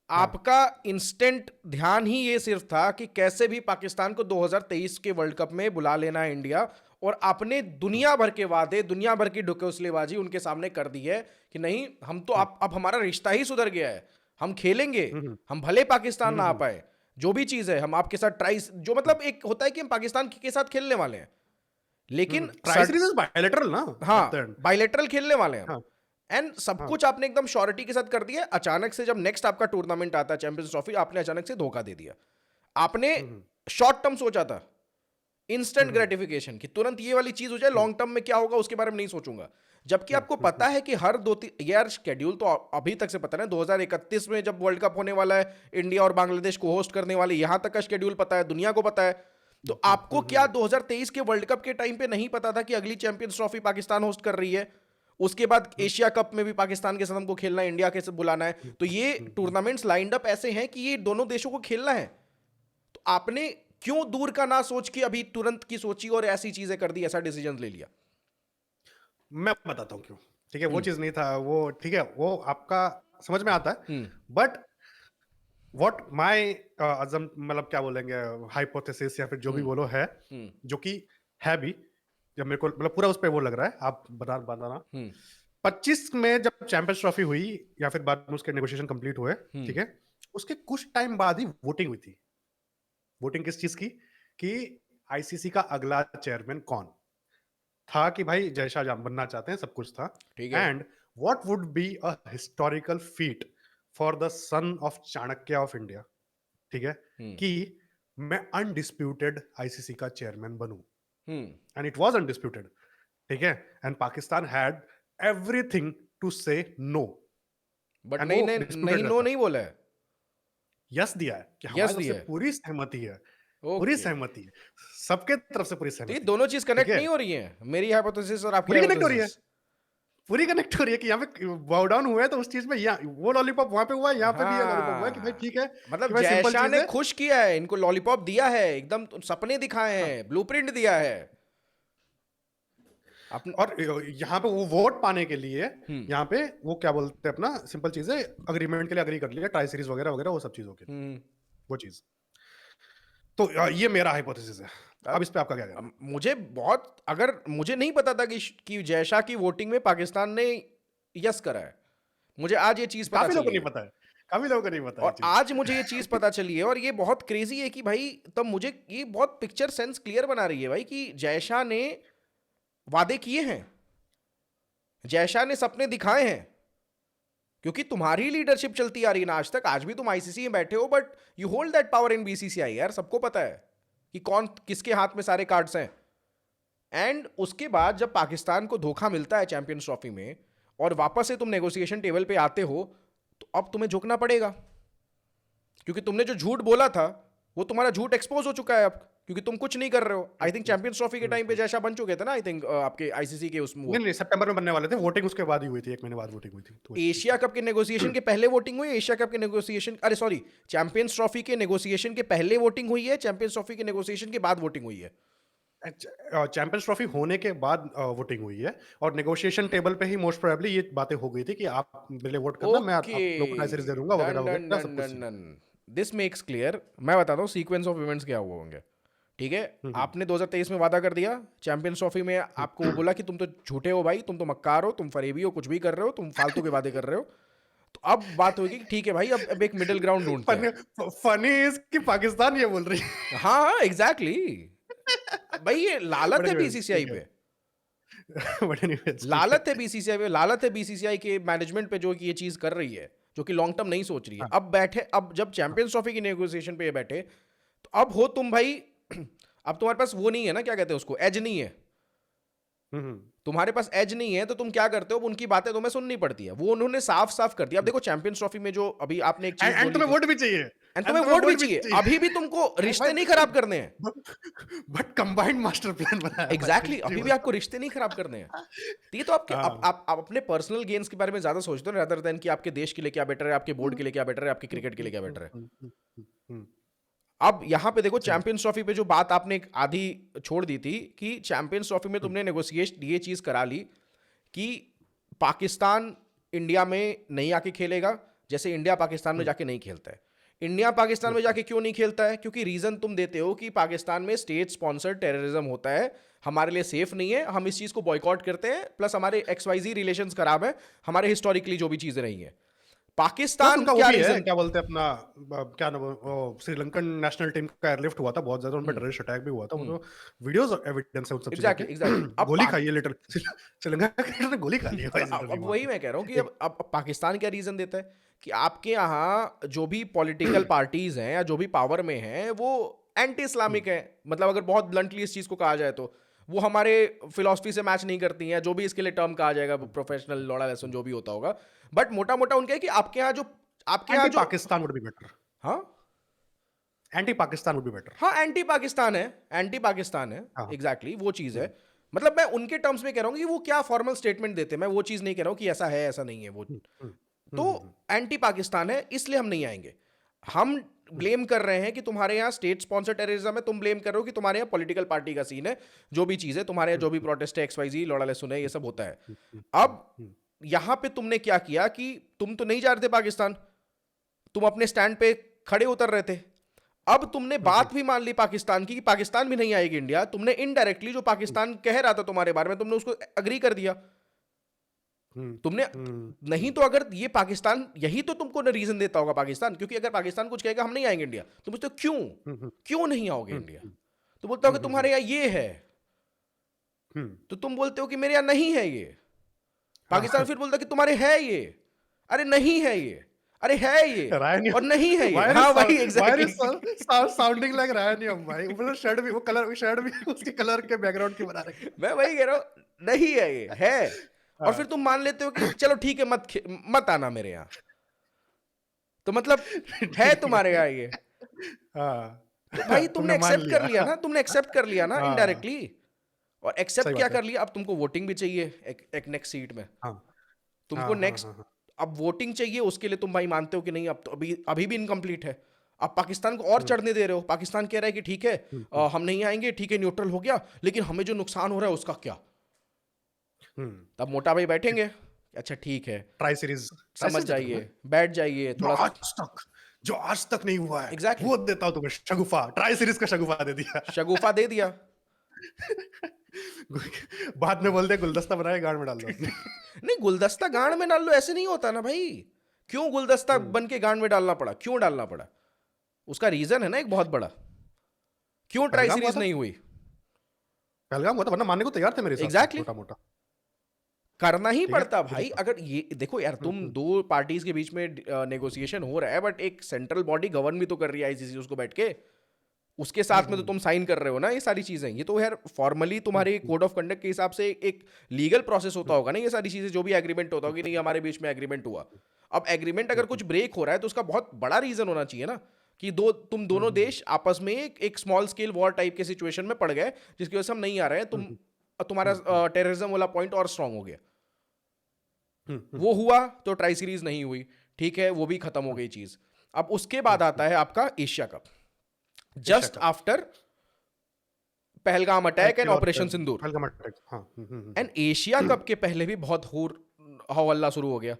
हाँ आपका इंस्टेंट ध्यान ही ये सिर्फ था कि कैसे भी पाकिस्तान को 2023 के वर्ल्ड कप में बुला लेना है इंडिया, और आपने दुनिया भर के वादे, दुनिया भर की डुकौसलेबाजी उनके सामने कर दी है कि नहीं, हम तो अब हमारा रिश्ता ही सुधर गया है, हम खेलेंगे, हम्म, हम भले पाकिस्तान ना आ हम्म, पाए, जो भी चीज है हम आपके साथ ट्राई, जो मतलब एक होता है कि हम पाकिस्तान के साथ खेलने वाले हैं, लेकिन ट्राई सीरीज इज बायलैटरल ना हाँ, एट द एंड। बायलेटरल खेलने वाले हैं हम, हाँ एंड सब हाँ कुछ आपने एकदम श्योरिटी के साथ कर दिया। अचानक से जब नेक्स्ट आपका टूर्नामेंट आता है चैंपियंस ट्रॉफी, आपने अचानक से धोखा दे दिया। आपने हम्म, शॉर्ट टर्म सोचा था, इंस्टेंट हम्म, ग्रेटिफिकेशन की तुरंत ये वाली चीज हो जाए, लॉन्ग टर्म में क्या होगा उसके बारे में नहीं सोचूंगा। जबकि आपको पता है कि हर दो तीन यार शेड्यूल तो अभी तक से पता नहीं, 2031 में जब वर्ल्ड कप होने वाला है, इंडिया और बांग्लादेश को होस्ट करने वाले, यहां तक का शेड्यूल पता है, दुनिया को पता है। तो आपको क्या 2023 के वर्ल्ड कप के टाइम पे नहीं पता था कि अगली चैंपियंस ट्रॉफी पाकिस्तान होस्ट कर रही है, उसके बाद एशिया कप में भी पाकिस्तान के साथ हमको खेलना है, इंडिया के साथ बुलाना है, तो ये टूर्नामेंट्स लाइंड अप ऐसे हैं कि ये दोनों देशों को खेलना है। तो आपने क्यों दूर का ना सोच के अभी तुरंत की सोची और ऐसी चीजें कर दी, ऐसा डिसीजन ले लिया? मैं बताता हूँ क्यों, ठीक है, वो हम्म चीज नहीं था वो, ठीक है, वो आपका समझ में आता है, हम्म बट व्हाट माय अजम मतलब क्या बोलेंगे, हाइपोथेसिस या फिर जो भी हम्म बोलो है, हम्म जो कि है भी, जब मेरे को मतलब पूरा उस पे वो लग रहा है, आप बताना। हम्म 25 में जब चैंपियंस ट्रॉफी हुई या फिर बाद में उसके नेगोशिएशन कंप्लीट हुए, हम्म ठीक है, उसके कुछ टाइम बाद ही वोटिंग हुई थी। वोटिंग किस चीज की? कि आईसीसी का अगला चेयरमैन कौन था, कि भाई जय शाह बनना चाहते हैं, सब कुछ था। ठीक है। And what would be a historical feat for the son of Chanakya of India, ठीक है, हम्म कि मैं अनडिस्प्यूटेड आईसीसी का चेयरमैन बनूं, hmm and it was undisputed, ठीक है, and Pakistan had everything to say no, but and नहीं वो नहीं डिस्प्यूटेड नहीं, नो रहता, नहीं बोला है। यस दिया है कि यस हमारी तरफ से दिया है। पूरी सहमति है, पूरी ओके, सहमति है, सबके तरफ से पूरी तो ये सहमति है, दोनों चीज ठीक कनेक्ट है, नहीं हो रही है, मेरी हाइपोथेसिस और आपकी पूरी कनेक्ट हो रही है, हाइपोथेसिस। पूरी कनेक्ट हो रही है कि यहाँ पे बाउ डाउन हुआ है, तो उस चीज में यहाँ वो लॉलीपॉप वहां पे हुआ है, यहाँ पे भी ये लॉलीपॉप हुआ है कि भाई हाँ, ठीक है, कि मतलब भाई सिंपल जयशाह चीज ने है। खुश किया है, इनको लॉलीपॉप दिया है, एकदम सपने दिखाए हाँ, हैं, ब्लूप्रिंट दिया है। अपन और यहाँ पे वो वोट पाने के लिए, हम्म यहाँ पे वो क्या बोलते हैं, अपना सिंपल चीज है, अग्रीमेंट के लिए अग्री कर लिया, ट्राई सीरीज वगैरह वगैरह वो सब चीजों के लिए, हम्म वो चीज। तो ये मेरा हाइपोथेसिस है, अब अब इस पे आपका क्या कहना है? मुझे बहुत, अगर मुझे नहीं पता था कि जयशाह की वोटिंग में पाकिस्तान ने यस करा है, मुझे आज ये चीज पता काफी लोगों को चली नहीं है। पता है, काफी लोगों को नहीं पता है ये और चीज। आज मुझे ये चीज पता चली है, और ये बहुत क्रेजी है कि भाई, तब मुझे ये बहुत पिक्चर सेंस क्लियर बना रही है भाई, कि जयशाह ने वादे किए हैं, जयशाह ने सपने दिखाए हैं, क्योंकि तुम्हारी लीडरशिप चलती आ रही है ना आज तक, आज भी तुम आईसीसी में बैठे हो, but you hold that power in BCCI यार, सबको पता है कि कौन किसके हाथ में सारे कार्ड्स हैं। एंड उसके बाद जब पाकिस्तान को धोखा मिलता है चैंपियंस ट्रॉफी में, और वापस से तुम नेगोशिएशन टेबल पे आते हो, तो अब तुम्हें झुकना पड़ेगा, क्योंकि तुमने जो झूठ बोला था वो तुम्हारा झूठ एक्सपोज हो चुका है अब, क्योंकि तुम कुछ नहीं कर रहे हो। आई थिंक चैंपियंस ट्रॉफी के टाइम पे जैसा बन चुके थे ना, आई थिंक आपके आईसीसी के उसमें नहीं नहीं, सितंबर में बनने वाले थे, वोटिंग उसके बाद ही हुई थी, 1 महीने बाद वोटिंग हुई थी, तो एशिया कप के नेगोशिएशन के पहले वोटिंग हुई है, एशिया कप के नेगोशिएशन, अरे सॉरी, चैंपियंस ट्रॉफी के नेगोशिएशन के पहले वोटिंग हुई है, चैंपियंस ट्रॉफी के नेगोशिएशन के बाद वोटिंग हुई है। चैंपियंस ट्रॉफी होने के बाद वोटिंग हुई है, और नेगोशिएशन टेबल पे ही मोस्ट प्रोबेबली ये बातें हो गई थी कि आप मेरे लिए वोट करना, मैं ओके, आप लोगों को ट्राई सीरीज दे दूंगा वगैरह डन डन वगैरह डन सब कुछ। Done done, this makes clear. मैं बताता हूँ सीक्वेंस ऑफ इवेंट्स क्या हुए होंगे, ठीक है। आपने 2023 में वादा कर दिया चैंपियंस ट्रॉफी में, आपको वो बोला कि तुम तो झूठे हो भाई, तुम तो मक्कार हो, तुम फरेबी हो, कुछ भी कर रहे हो, तुम फालतू के वादे कर रहे हो। तो अब बात होगी कि ठीक है भाई, अब एक मिडिल ग्राउंड ढूंढते हैं। फनी इज कि पाकिस्तान ये बोल रही है। हाँ हाँ एग्जैक्टली, भाई ये लालत बड़े है good, बीसीसीआई ठीक है, पे। बट एनीवेज ठीक है। लालत है बीसीसीआई पे, लालत है बीसीसीआई के मैनेजमेंट पे जो कि ये चीज कर रही है, जो कि लॉन्ग टर्म नहीं सोच रही है। हाँ, अब बैठे, अब जब हाँ। चैंपियंस ट्रॉफी की नेगोशिएशन पे ये बैठे, तो अब हो तुम भाई अब तुम्हारे पास वो नहीं है ना, क्या कहते हैं उसको, एज नहीं है। हुँ, हुँ। तुम्हारे पास एज नहीं है तो तुम क्या करते हो, उनकी बातें तुम्हें सुननी पड़ती है। वो उन्होंने साफ साफ कर दिया। अब देखो चैंपियंस ट्रॉफी में जो अभी आपने एक चीज एंड बोली तुम्हें थी, वोट भी चाहिए, एंड एंड तुम्हें तुम्हें वोट भी वोट भी चाहिए, चाहिए। अभी भी तुमको रिश्ते भाई नहीं खराब करने हैं। बट कंबाइंड मास्टर प्लान बनाया भाई, एग्जैक्टली लिटरली अभी भी आपको बताओ। रिश्ते नहीं खराब करने हैं। तो ये तो आपके हाँ। आप अपने पर्सनल गेन्स के बारे में ज्यादा सोचते हो रादर देन कि आपके देश के लिए क्या बेटर है, आपके बोर्ड के लिए क्या बेटर है, आपके हुँ, क्रिकेट के हुँ, लिए क्या हुँ, बेटर है। हुँ, हुँ, हुँ, हुँ। अब यहां पे देखो सही। चैंपियंस ट्रॉफी पे जो बात आपने एक आधी छोड़ दी थी कि चैंपियंस ट्रॉफी में हुँ, तुमने नेगोशिएट ये चीज करा ली कि पाकिस्तान इंडिया में नहीं आके खेलेगा, जैसे इंडिया पाकिस्तान में हुँ, जाके नहीं खेलता है। इंडिया पाकिस्तान में बिल्कुल। जाके क्यों नहीं खेलता है? क्योंकि रीजन तुम देते हो कि पाकिस्तान में स्टेट स्पॉन्सर्ड टेररिज्म होता है, हमारे लिए सेफ नहीं है, हम इस चीज को बॉयकॉट करते हैं, प्लस हमारे XYZ रिलेशंस खराब है, हमारे हिस्टोरिकली जो भी चीजें रही हैं। प्लस पाकिस्तान उनका वो क्या भी है, रीजन? क्या बोलते हैं अपना क्या नाम है, वो श्रीलंकन नेशनल टीम का एयरलिफ्ट हुआ था, बहुत ज़्यादा उन पे हम्म टेररिस्ट अटैक भी हुआ था, वो हम्म तो वीडियोज़ एविडेंस है उन सब चीज़ों के। Exactly exactly. अब गोली खाई है लिटरली श्रीलंका क्रिकेटर ने गोली खा ली है तो भाई लिटरली अब वहाँ वही पे। मैं कह रहा हूँ कि एक अब पाकिस्तान क्या रीजन देता है कि आपके यहाँ जो भी पॉलिटिकल पार्टीज हैं या जो भी पावर में हैं वो एंटी हुँ, इस्लामिक है, मतलब अगर बहुत ब्लंटली इस चीज को कहा जाए तो वो हमारे फिलॉसफी से मैच नहीं करती हैं, जो भी इसके लिए टर्म कहा जाएगा, हुँ, प्रोफेशनल हुँ, लौड़ा लेसन हुँ। जो भी होता होगा। बट मोटा मोटा उनका है कि आपके यहाँ एंटी जो पाकिस्तान वुड बी बेटर, हाँ anti Pakistan would be better. हाँ एंटी पाकिस्तान है, एंटी पाकिस्तान है, हाँ। एग्जैक्टली वो चीज हुँ, है। मतलब मैं उनके टर्म्स में कह रहा हूँ कि वो क्या फॉर्मल स्टेटमेंट देते हैं, मैं वो चीज नहीं कह रहा हूँ कि ऐसा है ऐसा नहीं है वो। हुँ, हुँ, हुँ, तो हुँ, हुँ, एंटी पाकिस्तान है इसलिए हम नहीं आएंगे। हम हुँ, ब्लेम कर रहे हैं कि तुम्हारे यहाँ स्टेट स्पॉन्सर टेररिज्म है, तुम ब्लेम कर रहे हो कि तुम्हारे यहाँ पॉलिटिकल पार्टी का सीन है, जो भी चीज है तुम्हारे यहाँ हुँ, जो भी हुँ, प्रोटेस्ट है XYZ लौड़ा लहसुन है, ये सब होता है। हुँ, हुँ, हुँ, अब हुँ, यहां पे तुमने क्या किया कि तुम तो नहीं जा रहे थे पाकिस्तान, तुम अपने स्टैंड पे खड़े उतर रहे थे। अब तुमने हुँ, हुँ, बात भी मान ली पाकिस्तान की कि पाकिस्तान भी नहीं आएगी इंडिया, तुमने इनडायरेक्टली जो हुँ, पाकिस्तान कह रहा था तुम्हारे बारे में तुमने उसको एग्री कर दिया। हुँ, तुमने हुँ, नहीं तो अगर ये पाकिस्तान यही तो तुमको ना रीजन देता होगा पाकिस्तान, क्योंकि अगर पाकिस्तान कुछ कहेगा हम नहीं आएंगे इंडिया, तुम पूछते हो क्यों, हुँ, हुँ, क्यों नहीं आओगे हुँ, इंडिया? हुँ, तो बोलते हो हुँ, कि हुँ, तुम्हारे यहाँ ये है, हुँ, तो तुम बोलते हो कि मेरे यहाँ नहीं है ये। हाँ, पाकिस्तान फिर बोलता है कि तुम्हारे है ये, अरे नहीं है ये, अरे है ये, रायनी और नहीं है ये। व्हाई आर हाँ यू वही why are you exactly. Sounding like रायनियम भाई, ऊपर से शर्ट भी, वो कलर शर्ट भी उसके कलर के बैकग्राउंड की बना रखी मैं वही कह रहा हूँ, नहीं है ये है। और हाँ। फिर तुम मान लेते हो कि चलो ठीक है, मत आना मेरे यहाँ। तो मतलब है ठीक तुम्हारे है। यहाँ ये, हाँ। तो भाई तुमने तुमने मान एक्सेप्ट कर लिया। लिया ना, तुमने एक्सेप्ट कर लिया ना हाँ, इनडायरेक्टली। और सही एक्सेप्ट क्या बात है। कर लिया, अब तुमको वोटिंग भी चाहिए एक नेक्स्ट सीट में। हाँ, तुमको हाँ, हाँ, नेक्स्ट हाँ, हाँ। अब वोटिंग चाहिए, उसके लिए तुम भाई मानते हो कि नहीं अब तो अभी अभी भी इनकम्प्लीट है। अब पाकिस्तान को और हुँ, चढ़ने दे रहे हो, पाकिस्तान कह रहा है कि ठीक है हुँ, हुँ, हम नहीं आएंगे, ठीक है न्यूट्रल हो गया, लेकिन हमें जो नुकसान हो रहा है उसका क्या? हुँ। तब मोटा भाई बैठेंगे, अच्छा ठीक है, ट्राई समझ सीरीज़ देते जाइए, तुम्हें? बैठ जाइए जो थोड़ा सा। आज तक जो आज तक नहीं हुआ है, एग्जैक्टली वो देता हूँ तुम्हें शगुफ़ा, ट्राई सीरीज़ का शगुफ़ा दे दिया। शगुफा दे दिया। बाद में बोलते हैं गुलदस्ता बना के गाँड में डाल दो अपनी। नहीं गुलदस्ता गांड में डाल लो ऐसे नहीं होता ना भाई। क्यों गुलदस्ता हुँ, बन के गांड में डालना पड़ा, क्यों डालना पड़ा? उसका रीजन है ना एक बहुत बड़ा, क्यों ट्राई पहलगाम हुआ सीरीज था नहीं हुई। पहलगाम हुआ था, वरना मानने को तैयार थे मेरे हिसाब से एग्जैक्टली मोटा-मोटा। करना ही ठीक है? पड़ता मुझे भाई। अगर ये देखो यार, हुँ, तुम हुँ, दो पार्टीज के बीच में नेगोशिएशन हो रहा है, बट एक सेंट्रल बॉडी गवर्न भी तो कर रही है ICC उसको बैठ के, उसके हुँ, साथ में तो हुँ, तुम साइन कर रहे हो ना ये सारी चीजें। ये तो यार फॉर्मली हुँ, तुम्हारे हुँ, कोड ऑफ कंडक्ट के हिसाब से एक लीगल प्रोसेस होता हुँ, होगा ना, ये सारी चीजें जो भी एग्रीमेंट होता हुँ, होगा कि नहीं हमारे बीच में एग्रीमेंट हुआ। अब एग्रीमेंट हुँ, अगर कुछ ब्रेक हो रहा है तो उसका बहुत बड़ा रीजन होना चाहिए ना, कि तुम हुँ, दोनों हुँ, देश आपस में एक स्मॉल स्केल वॉर टाइप के सिचुएशन में पड़ गए, जिसकी वजह से हम नहीं आ रहे हैं, हुँ, हुँ, तुम्हारा हुँ, हुँ, टेररिज्म वाला पॉइंट और स्ट्रांग हो गया। हुँ, हुँ, वो हुआ तो ट्राई सीरीज नहीं हुई, ठीक है वो भी खत्म हो हुँ, गई चीज। अब उसके हुँ, बाद हुँ, आता है आपका Asia cup, Asia just cup after Pahalgam attack and actually और ऑपरेशन सिंदूर। पहलगाम अटैक हाँ, हुँ, हुँ, हुँ, एंड एशिया कप के पहले भी बहुत हौहल्ला शुरू हो गया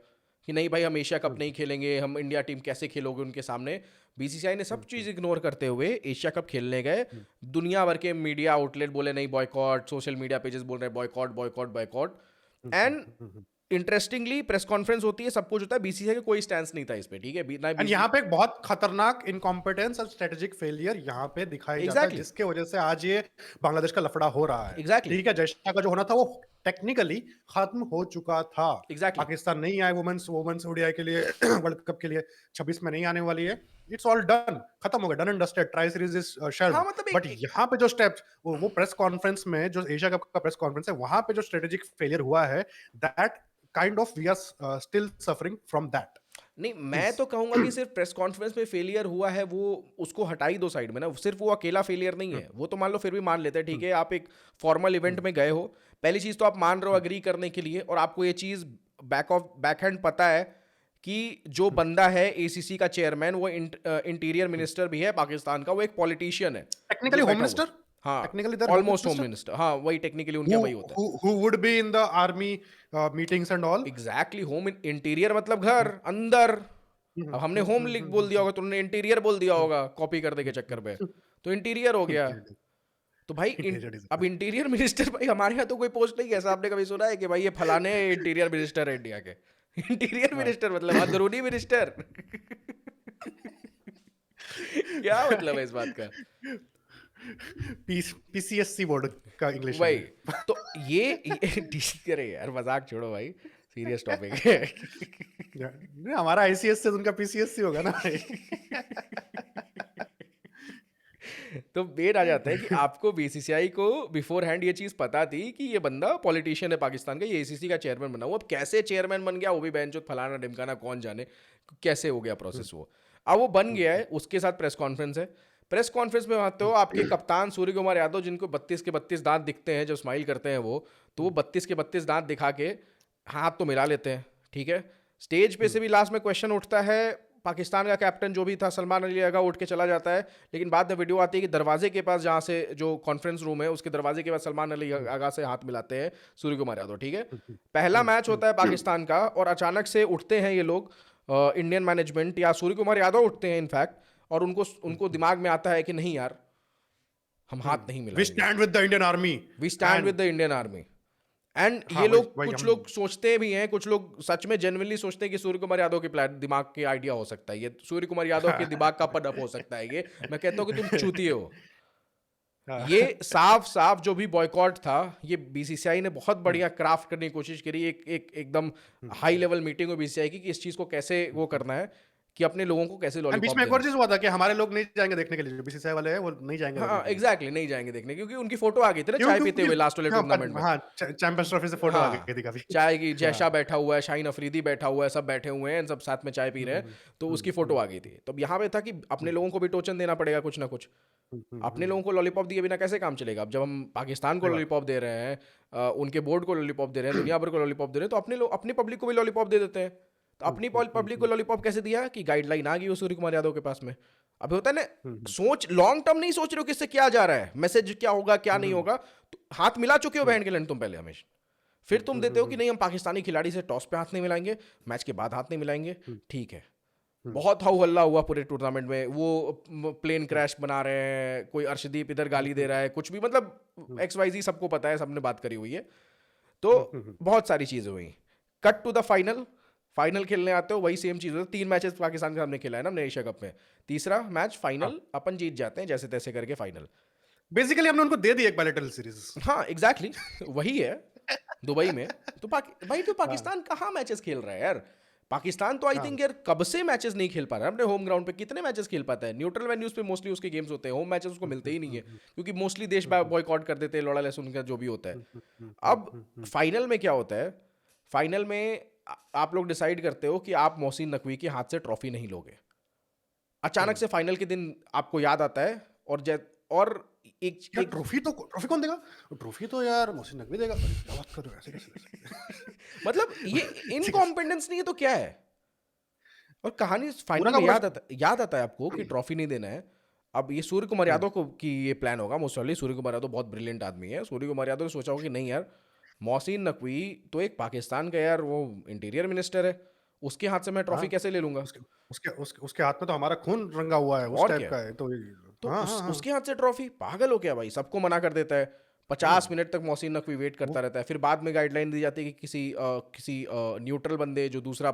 कि नहीं भाई हम एशिया कप हुँ, नहीं खेलेंगे, हम इंडिया टीम कैसे खेलोगे उनके सामने। बीसीसीआई ने सब हुँ, चीज इग्नोर करते हुए एशिया कप खेलने गए। हुँ, दुनिया भर के मीडिया आउटलेट बोले नहीं बॉयकॉट, सोशल मीडिया पेजेस बोल रहे हैं boycott boycott boycott. Hmm, hmm, and hmm, hmm. Interestingly press conference होती है, सब कुछ होता है, बीसीसीआई का कोई स्टैंड नहीं था इस पे, ठीक है ना एंड बीसी। यहाँ पे एक बहुत खतरनाक इनकॉम्पिटेंस और स्ट्रेटेजिक फेलियर यहाँ पे दिखाई जाता है, एग्जैक्टली जिसके वजह से आज ये बांग्लादेश का लफड़ा हो रहा है। एग्जैक्टली ठीक है, जयशा का जो होना था वो टेक्निकली खत्म हो चुका था। एग्जैक्टली। पाकिस्तान नहीं आए वुमेन्स वुमेन्स ओडीआई के लिए वर्ल्ड कप के लिए 26 में नहीं आने वाली है। इट्स ऑल डन, खत्म हो गया, done and dusted, tri series is हाँ शेल्व्ड। मतलब बट यहाँ पे जो स्टेप्स, वो प्रेस कॉन्फ्रेंस में, जो एशिया कप का प्रेस कॉन्फ्रेंस है, वहां पे जो स्ट्रेटेजिक फेलियर हुआ है, that kind of we are still suffering from that नहीं, मैं प्लीज। तो कहूंगा कि सिर्फ प्रेस कॉन्फ्रेंस में फेलियर हुआ है, वो उसको हटा ही दो साइड में ना। सिर्फ वो अकेला फेलियर नहीं है, वो तो मान लो फिर भी मान लेते हैं, ठीक है, आप एक फॉर्मल इवेंट में गए हो, पहली चीज तो आप मान रहे हो अग्री करने के लिए, और आपको ये चीज बैक हैंड पता है कि जो बंदा है एसीसी का चेयरमैन, वो इंटीरियर मिनिस्टर भी है पाकिस्तान का, वो एक पॉलिटिशियन है टेक्निकली जो होम बैठा हुआ है। मिनिस्टर, हाँ, technically their home almost home minister, minister, हाँ वही टेक्निकली उनका who वही होता है। who would be in the army meetings and all. Exactly, home interior मतलब घर अंदर। अब हमने होम लिख बोल दिया होगा, तुमने इंटीरियर बोल दिया होगा कॉपी करने के चक्कर पे, तो इंटीरियर हो गया। तो भाई अब इंटीरियर मिनिस्टर, भाई हमारे यहाँ तो कोई पोस्ट नहीं है ऐसा, आपने कभी सुना है कि भाई ये फलाने इंटीरियर मिनिस्टर है इंडिया के? इंटीरियर मिनिस्टर मतलब अंदरूनी मिनिस्टर। क्या मतलब है इस बात का? पीसीएससी बोर्ड का इंग्लिश भाई है। तो ये ठीक करे यार, मजाक छोड़ो भाई, सीरियस टॉपिक है। नहीं, हमारा आईसीएस से उनका पीसीएससी होगा ना भाई। तो मेन आ जाता है कि आपको बीसीसीआई को बिफोर हैंड ये चीज पता थी कि ये बंदा पॉलिटिशियन है पाकिस्तान का, ये एसीसी का चेयरमैन बना हुआ। अब कैसे चेयरमैन बन गया वो भी बेंचो फलाना ढिमकाना कौन जाने कैसे हो गया प्रोसेस वो। अब वो बन गया है, उसके साथ प्रेस कॉन्फ्रेंस है। प्रेस कॉन्फ्रेंस में आते हो आपके कप्तान सूर्य कुमार यादव, जिनको 32 के 32 दांत दिखते हैं जब स्माइल करते हैं वो, तो वो 32 के 32 दांत दिखा के हाथ तो मिला लेते हैं, ठीक है। स्टेज पे से भी लास्ट में क्वेश्चन उठता है, पाकिस्तान का कैप्टन जो भी था सलमान अली आगा उठ के चला जाता है, लेकिन बाद में वीडियो आती है कि दरवाजे के पास, जहाँ से जो कॉन्फ्रेंस रूम है उसके दरवाजे के पास सलमान अली आगा से हाथ मिलाते हैं सूर्य कुमार यादव, ठीक है। पहला मैच होता है पाकिस्तान का, और अचानक से उठते हैं ये लोग, इंडियन मैनेजमेंट या सूर्य कुमार यादव उठते हैं इनफैक्ट, और उनको दिमाग में आता है कि नहीं यार, हम हाथ नहीं वी मिलाएंगे, stand with the Indian army, we stand with the Indian army. And हाँ ये वही लोग, वही कुछ हम। लोग सोचते भी हैं, कुछ लोग सच में जेन्युइनली सोचते हैं कि सूर्य कुमार यादव के दिमाग के आइडिया हो सकता है ये, सूर्य कुमार यादव के दिमाग का पडअप हो सकता है ये। मैं कहता हूँ कि तुम चूतिए हो। हाँ। ये साफ साफ जो भी बॉयकॉट था, ये बीसीसीआई ने बहुत बढ़िया क्राफ्ट करने की कोशिश करी, एकदम हाई लेवल मीटिंग हुई बीसीसीआई की कि इस चीज को कैसे वो करना है, कि अपने लोगों को कैसे बीच लॉलीपॉप में एक देना और है। चीज हुआ था कि हमारे लोग नहीं जाएंगे देखने के लिए, जो बीसीसीआई वाले हैं वो नहीं जाएंगे देखने हाँ के लिए। एग्जैक्टली, नहीं जाएंगे देखने, क्योंकि उनकी फोटो आ गई थी ना चाय पीते हुए लास्ट वाले हाँ टूर्नामेंट में। हाँ, चैंपियंस ट्रॉफी से फोटो आ हाँ, गई थी काफी। चाय की, हाँ। जयशाह बैठा हुआ है, शाहीन अफरीदी बैठा हुआ है, सब बैठे हुए हैं, सब साथ में चाय पी रहे हैं, तो उसकी फोटो आ गई थी। तो अब यहाँ पे था कि अपने लोगों को भी टोचन देना पड़ेगा कुछ ना कुछ, अपने लोगों को लॉलीपॉप दिए बिना कैसे काम चलेगा। अब जब हम पाकिस्तान को सही बात। लॉलीपॉप दे रहे हैं, उनके बोर्ड को लॉलीपॉप दे रहे हैं, दुनिया भर को लॉलीपॉप दे रहे हैं, तो अपने लोग अपनी पब्लिक को भी लॉलीपॉप दे देते हैं। तो अपनी पब्लिक को लॉलीपॉप कैसे दिया कि गाइडलाइन आ गई वो सूर्य कुमार यादव के पास में। अब होता है ना, सोच लॉन्ग टर्म नहीं सोच रहे हो किससे क्या जा रहा है, मैसेज क्या होगा क्या नहीं होगा, तो हाथ मिला चुके हो बहन के लैंड तुम पहले हमेशा, फिर तुम देते हो कि नहीं हम पाकिस्तानी खिलाड़ी से टॉस पे हाथ नहीं मिलाएंगे, मैच के बाद हाथ नहीं मिलाएंगे, ठीक है। बहुत हाउ हल्ला हुआ पूरे टूर्नामेंट में, वो प्लेन क्रैश बना रहे हैं, कोई अर्शदीप इधर गाली दे रहा है, कुछ भी, मतलब XYZ सबको पता है, सबने बात करी हुई है। तो बहुत सारी चीजें हुई। Cut to the final, final खेलने आते हो, वही सेम चीज होती है। 3 मैचेस पाकिस्तान के सामने खेला है ना हमने एशिया कप में, तीसरा मैच फाइनल अपन जीत जाते हैं जैसे तैसे करके फाइनल। बेसिकली हमने उनको दे दी एक बायलैटरल सीरीज। हाँ एग्जैक्टली, वही है दुबई में। तो भाई तो पाकिस्तान कहाँ मैचेस खेल रहा है यार? पाकिस्तान तो आई थिंक यार कब से मैचेस नहीं खेल पा रहा है अपने होम ग्राउंड पे। कितने मैचेस खेल पाता है? न्यूट्रल वेन्यूज पे मोस्टली उसके गेम्स होते हैं, होम मैचेस उसको मिलते ही नहीं है, क्योंकि मोस्टली देश बॉयकॉट कर देते हैं, लौड़ा लहसुन का जो भी होता है। अब फाइनल में क्या होता है, फाइनल में आप लोग डिसाइड करते हो कि आप मोहसिन नकवी के हाथ से ट्रॉफी नहीं लोगे। अचानक से फाइनल के दिन आपको याद आता है, और एक ट्रॉफी कौन देगा? ट्रॉफी तो यार मोहसिन नकवी देगा। अरे क्या बात कर रहे हो, ऐसे कैसे? मतलब ये इनकॉम्पिटेंस नहीं है तो क्या है? और कहानी फाइनल पूरा का में पूरा याद आता है आपको कि ट्रॉफी नहीं देना है। अब ये सूर्य कुमार यादव को कि ये प्लान होगा मोस्ट ऑफली, सूर्य कुमार यादव बहुत ब्रिलियंट आदमी है, सूर्य कुमार यादव ने सोचा होगा कि नहीं यार, मोहसिन नकवी तो एक पाकिस्तान का यार वो इंटीरियर मिनिस्टर है, उसके हाथ से मैं ट्रॉफी हाँ, कैसे ले लूंगा? उसके हाथ में तो हमारा खून रंगा हुआ है, उस और टाइप क्या? का है तो तो हाँ हाँ हाँ। उसके हाथ से ट्रॉफी, पागल हो क्या भाई? सबको मना कर देता है। 50 मिनट तक मोहसिन नकवी वेट करता वो रहता है, फिर बाद में गाइडलाइन दी जाती है कि किसी न्यूट्रल बंदे जो दूसरा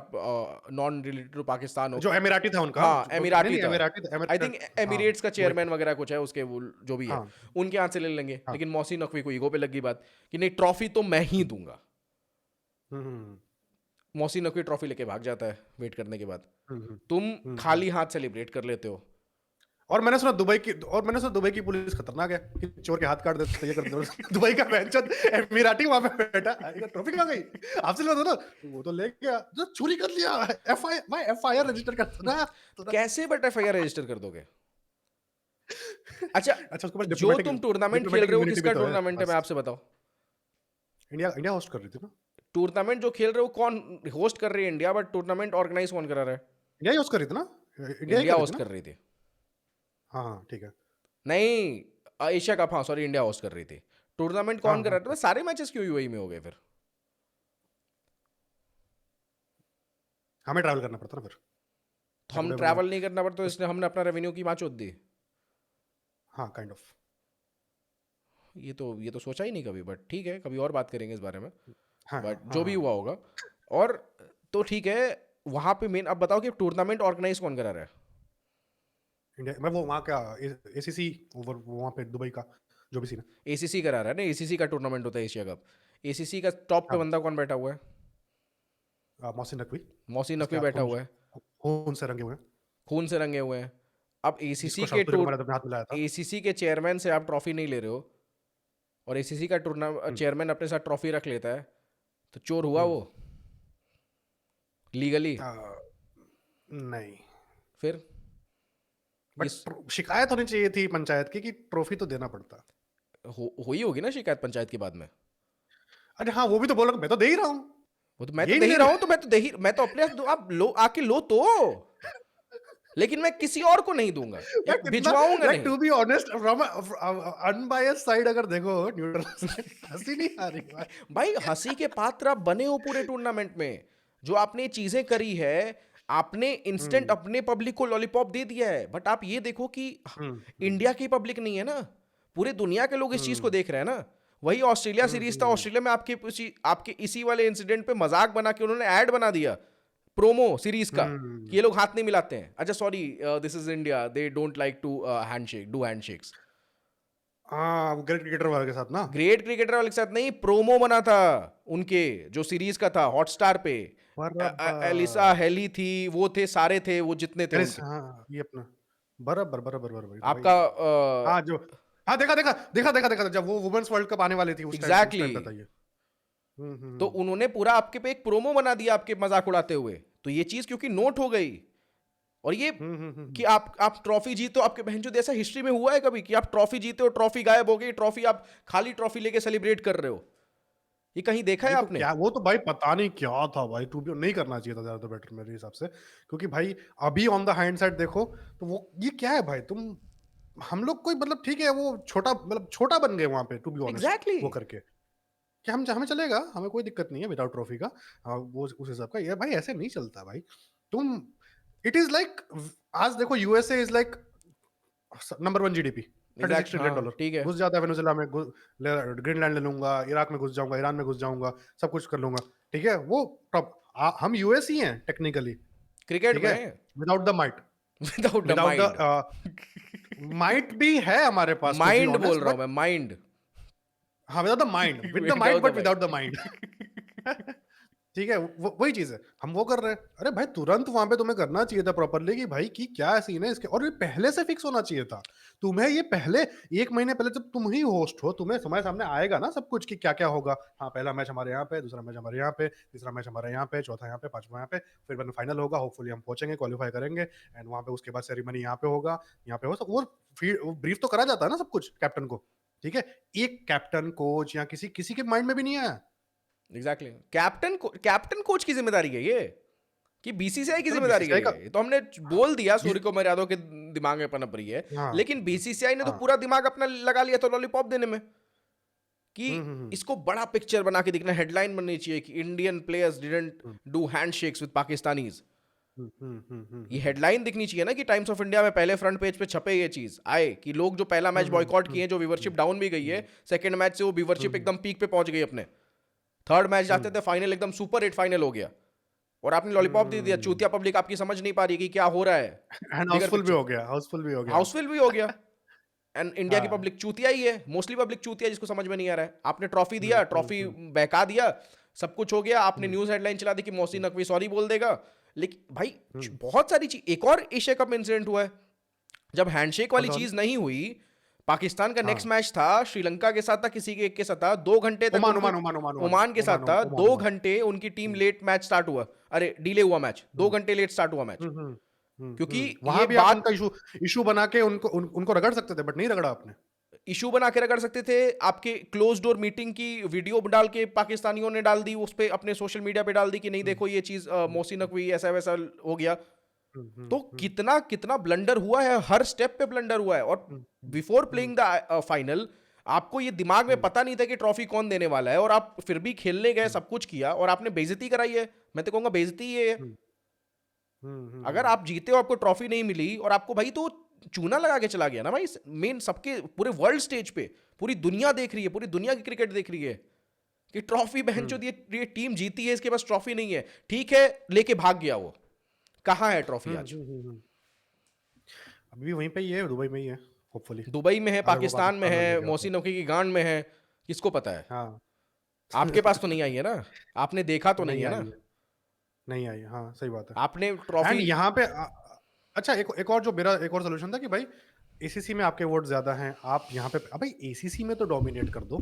नॉन रिलेटेड टू पाकिस्तान हो। जो एमिराटी था उनका, हाँ, नहीं एमिराटी नहीं था। एमिराटी था, आई थिंक हाँ एमिरेट्स का वही, चेयरमैन वगैरह कुछ है उसके, वो जो भी है, हाँ उनके हाथ से ले लेंगे। हाँ। लेकिन मोहसिन नकवी को ईगो पे लगी बात कि नहीं, ट्रॉफी तो मैं ही दूंगा। हम्म मोहसिन नकवी ट्रॉफी लेके भाग जाता है वेट करने के बाद। हम्म हम्म तुम हम्म, हम्म। खाली हाथ सेलिब्रेट कर लेते हो। मैंने सुना दुबई की पुलिस खतरनाक है कि चोर के हाथ काट देते, ये कर देते। दुबई का बेंचन एमिराटी वहां पे बैठा, ट्रॉफी कहाँ गई, आपसे बात हो ना, वो तो ले गया, जो चोरी कर लिया, एफआईआर रजिस्टर कर देना तुरंत। कैसे बट एफआईआर रजिस्टर कर दोगे? अच्छा, अच्छा, उसके पास जो तुम टूर्नामेंट खेल डिप्लोमेटिक रहे हो इम्यूनिटी भी किसका तो है उसके टूर्नामेंट है, मैं पास। आपसे बताओ। इंडिया इंडिया होस्ट कर रही थी ना। टूर्नामेंट जो खेल रहे हो कौन होस्ट कर रही है? इंडिया। बट टूर्नामेंट ऑर्गेनाइज कौन करा रहा है? इंडिया ही होस्ट कर रही थी ना, इंडिया ही इंडिया कर रही थी होस्ट ना। कर रही थी। हाँ हाँ ठीक है। नहीं, एशिया कप, हाँ सॉरी, इंडिया होस्ट कर रही थी। टूर्नामेंट हाँ कौन कर हाँ रहा था? सारे मैचेस क्यों यूएई में हो गए फिर? हमें ट्रैवल करना पड़ता ना फिर, तो हम लंबे मतलब, ट्रैवल नहीं करना पड़ता, तो उस, इसलिए हमने अपना रेवेन्यू की माचोद दी। हाँ काइंड ऑफ। ये तो सोचा ही नहीं कभी, बट ठीक है, कभी और बात करेंगे इस बारे में। हाँ हाँ बट हाँ जो भी हाँ। हुआ होगा। और तो ठीक है, वहां पे मेन, अब बताओ कि टूर्नामेंट ऑर्गेनाइज कौन करा रहा है? इंडिया मैं वो वहाँ क्या, एसीसी ओवर वहाँ पे दुबई का जो भी सीन है। एसीसी करा रहा है ना, एसीसी का टूर्नामेंट होता है एशिया कप। एसीसी का टॉप पे हाँ बंदा कौन बैठा हुआ है? मोहसिन नकवी, मोहसिन जिसके नकवी हाथ बैठा हुआ है। खून से रंगे हुए हैं, खून से रंगे हुए हैं। अब जिसको शार्दुल को मैंने अपने हाथ मिलाया था। एसीसी के चेयरमैन से आप ट्रॉफी नहीं ले रहे हो, और एसीसी का हम्म चेयरमैन अपने साथ ट्रॉफी रख लेता है, तो चोर हुआ हम्म वो लीगली? आ, नहीं, फिर बट इस शिकायत होनी चाहिए थी पंचायत की कि ट्रॉफी तो देना पड़ता। हुई होगी ना शिकायत पंचायत के बाद में। अरे हाँ, वो भी तो बोला, मैं तो दे ही रहा हूँ, वो तो मैं तो यही दे नहीं ही ले रहा हूँ, रहे। तो मैं तो अपने आप लो, आके लो तो। लेकिन मैं किसी और को नहीं दूंगा या यार कितना, भिजवाऊंगा लाइक नहीं। To be honest from unbiased side अगर देखो, न्यूट्रल साइड, हंसी नहीं आ रही भाई। भाई, हंसी के पात्र आप बने हो पूरे टूर्नामेंट में। जो आपने चीजें करी है, आपने इंस्टेंट हम्म अपने पब्लिक को लॉलीपॉप दे दिया है। बट आप ये देखो कि हम्म इंडिया की पब्लिक नहीं है ना, पूरे दुनिया के लोग इस चीज को हम्म देख रहे हैं ना। वही ऑस्ट्रेलिया सीरीज था, हम्म ऑस्ट्रेलिया में आपके इसी वाले इंसिडेंट पे मजाक बना के उन्होंने ऐड बना दिया प्रोमो सीरीज का, कि हम्म। ये लोग हाथ नहीं मिलाते हैं। अच्छा sorry, this is India, they don't like to handshakes. हाँ वो ग्रेट क्रिकेटर वाले के साथ ना। ग्रेट क्रिकेटर वाले के साथ नहीं, प्रोमो बना था उनके, जो सीरीज का था हॉटस्टार पे। एलिसा बराबर, हेली थी, वो थे, सारे थे, वो जितने थे टेनिस, उनके। हाँ ये अपना, बराबर बराबर बराबर, ये तो आपका भाई। हाँ जो, हाँ देखा देखा देखा देखा देखा, जब वो वुमेन्स वर्ल्ड कप आने वाली थी उस एग्जैक्टली टाइम पे था ये। तो उन्होंने पूरा आपके पे एक प्रोमो बना दिया आपके मजाक उड़ाते हुए। तो ये चीज क्योंकि नोट हो गई, और ये कि आप ट्रॉफी जीतो, आपके बहनचोद ऐसा हिस्ट्री में हुआ है कभी कि आप ट्रॉफी जीते हो, ट्रॉफी गायब हो गई, ट्रॉफी आप खाली ट्रॉफी लेके सेलिब्रेट कर रहे हो? ये कहीं देखा है ये तो आपने? क्या, वो तो भाई पता नहीं क्या था भाई, टू बी नहीं करना चाहिए था ज्यादा बेटर मेरे हिसाब से, क्योंकि भाई अभी ऑन द हाइंड साइड देखो तो वो ये क्या है भाई, तुम हम लोग कोई मतलब ठीक है वो छोटा मतलब छोटा बन गए वहां पे, टू बी ऑनेस्ट एग्जैक्टली वो करके, कि हम हमें चलेगा, हमें कोई दिक्कत नहीं है विदाउट ट्रॉफी का। हाँ, वो उस हिसाब का, ये भाई ऐसे नहीं चलता भाई। तुम, इट इज लाइक, आज देखो USA is like number 1 GDP, 36 exact, trillion हाँ डॉलर ठीक है। घुस जाता है वेनेजुला में, ग्रीनलैंड ले लूंगा, इराक में घुस जाऊंगा, ईरान में घुस जाऊंगा, सब कुछ कर लूंगा, ठीक है वो टॉप। हम यूएस ही हैं टेक्निकली, क्रिकेट ठीक है, में without the might, without the without mind. The might भी है हमारे पास टू बी माइंड बोल ऑनेस्ट, रहा हूं बट मैं, माइंड। हाँ without the mind, with the might without the but without the mind. Mind. ठीक है, वही चीज है, हम वो कर रहे हैं। अरे भाई तुरंत वहां पे तुम्हें करना चाहिए था प्रॉपरली कि भाई की क्या सीन है इसके, और ये पहले से फिक्स होना चाहिए था। तुम्हें ये पहले 1 महीने पहले, जब तुम ही होस्ट हो, तुम्हें तुम्हारे सामने आएगा ना सब कुछ कि क्या क्या होगा। हाँ पहला मैच हमारे यहाँ पे, दूसरा मैच हमारे यहाँ पे, तीसरा मैच हमारे यहाँ पे, चौथा यहाँ पे, पांचवा यहाँ पे, फिर when फाइनल होगा, होपफुली हम पहुंचेंगे, क्वालिफाई करेंगे, एंड वहां पे उसके बाद सेरेमनी यहाँ पे होगा, यहाँ पे हो सब, वो ब्रीफ तो करा जाता है ना सब कुछ कैप्टन को, ठीक है। एक कैप्टन कोच या किसी किसी के माइंड में भी नहीं आया। एग्जैक्टली, कैप्टन कोच की जिम्मेदारी है ये, कि बीसीसीआई की चलो जिम्मेदारी है बीसीसीआई का, ये तो हमने बोल दिया, बी- सूर्य कुमार यादव के दिमाग में पनप रही है। हाँ लेकिन बीसीसीआई ने तो हाँ, पूरा दिमाग अपना लगा लिया था लॉलीपॉप देने में, कि हम्म। इसको बड़ा पिक्चर बना के दिखना, हेडलाइन बननी चाहिए कि Indian players didn't hmm, do handshakes with Pakistanis. ये हेडलाइन दिखनी चाहिए ना कि टाइम्स ऑफ इंडिया में पहले फ्रंट पेज पे छपे ये चीज आए कि लोग जो पहला मैच बॉयकॉट किए, जो व्यूवरशिप डाउन भी गई है, सेकंड मैच से वो व्यूवरशिप एकदम पीक पे पहुंच गई अपने, थर्ड मैच जाते थे फाइनल एकदम सुपर हिट फाइनल हो गया, और आपने लॉलीपॉप दे दिया। चूतिया पब्लिक आपकी समझ नहीं पा रही कि क्या हो रहा है, एंड बिगर हाउसफुल भी पिक्चर हो गया, हाउसफुल भी हो गया। हाउसफुल भी हो गया। एंड इंडिया की हाँ। पब्लिक चूतिया ही है, मोस्टली पब्लिक चूतिया, जिसको समझ में नहीं आ रहा है। आपने ट्रॉफी दिया, ट्रॉफी बहका दिया, सब कुछ हो गया, आपने न्यूज हेडलाइन चला दी कि मोहसिन नकवी सॉरी बोल देगा, लेकिन भाई बहुत सारी चीज। एक और एशिया कप में इंसिडेंट हुआ है, जब हैंडशेक कौन वाली सा वाला? चीज नहीं हुई, पाकिस्तान का नेक्स्ट हाँ। मैच था श्रीलंका के साथ, था किसी के एक के साथ था, 2 घंटे तक ओमान उनकी, Oman Oman Oman Oman Oman के साथ ओमान था, ओमान 2 घंटे उनकी टीम लेट मैच स्टार्ट हुआ, अरे डिले हुआ मैच, 2 घंटे लेट स्टार्ट हुआ मैच, क्योंकि वहां ये भी आप बात उनका इशू इशू बना के उनको रगड़ सकते थे, बट नहीं रगड़ा आपने। इशू बना के रगड़ सकते थे। आपके क्लोज डोर मीटिंग की वीडियो डाल के पाकिस्तानियों ने डाल दी उस पे, अपने सोशल मीडिया पे डाल दी कि नहीं देखो ये चीज मोहसिन नकवी ऐसा वैसा हो गया। तो कितना कितना ब्लंडर हुआ है, हर स्टेप पे ब्लंडर हुआ है। और बिफोर प्लेइंग द फाइनल आपको ये दिमाग में पता नहीं था कि ट्रॉफी कौन देने वाला है, और आप फिर भी खेलने गए, सब कुछ किया, और आपने बेइज्जती कराई है। मैं तो कहूंगा बेइज्जती ये है। अगर आप जीते हो, आपको ट्रॉफी नहीं मिली, और आपको भाई तो चूना लगा के चला गया ना भाई, मेन सबके पूरे वर्ल्ड स्टेज पे पूरी दुनिया देख रही है, पूरी दुनिया की क्रिकेट देख रही है कि ट्रॉफी बहन चो ये टीम जीती है, इसके पास ट्रॉफी नहीं है, ठीक है लेके भाग गया वो। कहाँ है ट्रॉफी आज? अभी भी वहीं पे ही है, दुबई में ही है, होपफुली। दुबई में है, अगर वो पाकिस्तान में पाकिस्तान में है, ले गया तो। मोहसिन नकवी की गांड में है, किसको पता है? हाँ। आपके पास तो नहीं आई है ना, आपने देखा तो नहीं नहीं है आई ना, है, नहीं आई, हाँ सही बात है। आपने एंड ट्रॉफी। यहाँ पे अच्छा, एक और जो मेरा एक और सोल्यूशन था कि भाई एसीसी में आपके वोट ज्यादा हैं, आप यहाँ पे भाई एसीसी में तो डोमिनेट कर दो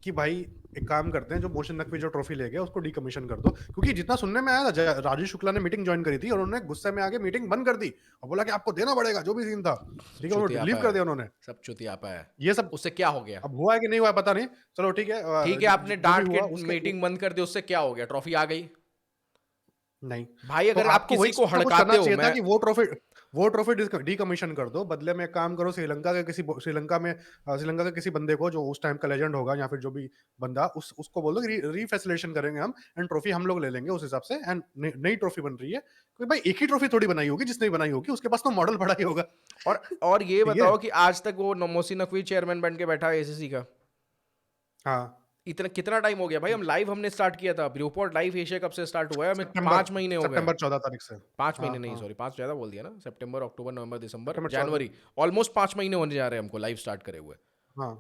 कि भाई एक काम करते हैं, जो मोहसिन नकवी जो ट्रॉफी ले गया उसको डीकमीशन कर दो। क्योंकि जितना सुनने में आया था, राजीव शुक्ला ने मीटिंग ज्वाइन करी थी और उन्होंने गुस्से में आके मीटिंग बंद कर दी और बोला कि आपको देना पड़ेगा, जो भी सीन था, ठीक है, वो चुतियापा लीव कर है, दिया उन्होंने। सब चुतियापा है। ये सब उससे क्या हो गया? अब हुआ है कि नहीं हुआ है पता नहीं, चलो ठीक है, ठीक है, आपने जो भी डांट के हुआ उसके मीटिंग बंद कर दी, उससे क्या हो गया? ट्रॉफी आ गई नहीं। भाई। तो अगर आप आपको वही किसी को कुछ ना कुछ करना हड़काते हो, चाहिए था मैं कि वो ट्रॉफी डीकमीशन कर दो, बदले में एक काम करो, श्रीलंका के किसी बंदे को जो उस टाइम का लेजेंड होगा या फिर जो भी बंदा, उसको बोल दो कि रीफेसिलेशन करेंगे हम, एंड ट्रॉफी हम लोग ले लेंगे उस हिसाब से। एंड नई ट्रॉफी बन रही है, क्योंकि भाई एक ही ट्रॉफी थोड़ी बनाई होगी, जिसने बनाई होगी उसके पास तो मॉडल बड़ा ही होगा। और ये ठीक है। बताओ कि आज तक वो मोहसिन नकवी चेयरमैन बन के बैठा है एसीसी का। हाँ। इतना कितना टाइम हो गया भाई? हम लाइव हमने स्टार्ट किया था, ब्रूपोर्ट लाइव एशिया कब से स्टार्ट हुआ है, हमें सितंबर 5 महीने हो गए। सितंबर 14 तारीख से। 5 महीने हाँ नहीं, हाँ, सॉरी 5 ज्यादा बोल दिया ना, सितंबर अक्टूबर नवंबर दिसंबर सितंबर 14। जनवरी, ऑलमोस्ट 5 महीने होने जा रहे हैं हमको लाइव स्टार्ट करे हुए। हाँ।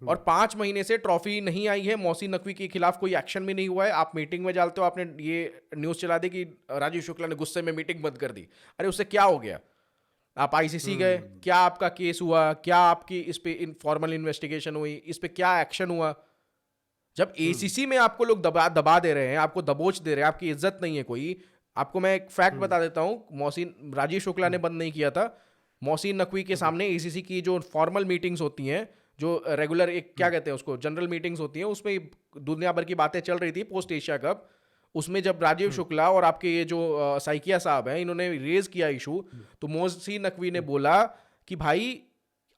और 5 महीने से ट्रॉफी नहीं आई है, मोहसिन नकवी के खिलाफ कोई एक्शन भी नहीं हुआ है। आप मीटिंग में डालते हो, आपने ये न्यूज चला दी कि राजीव शुक्ला ने गुस्से में मीटिंग बंद कर दी। अरे उससे क्या हो गया? आप आईसीसी गए, क्या आपका केस हुआ? क्या आपकी इस पे फॉर्मल इन्वेस्टिगेशन हुई? इस पे क्या एक्शन हुआ? जब एसीसी में आपको लोग दबा दबा दे रहे हैं, आपको दबोच दे रहे हैं, आपकी इज्जत नहीं है कोई। आपको मैं एक फैक्ट बता देता हूं, मोहसिन राजीव शुक्ला ने बंद नहीं किया था। मोहसिन नकवी के सामने एसीसी की जो फॉर्मल मीटिंग्स होती हैं, जो रेगुलर एक क्या कहते हैं उसको, जनरल मीटिंग्स होती हैं, उसमें दुनिया भर की बातें चल रही थी पोस्ट एशिया कप। उसमें जब राजीव शुक्ला और आपके ये जो साइकिया साहब हैं, इन्होंने रेज किया इशू, तो मोहसिन नकवी ने बोला कि भाई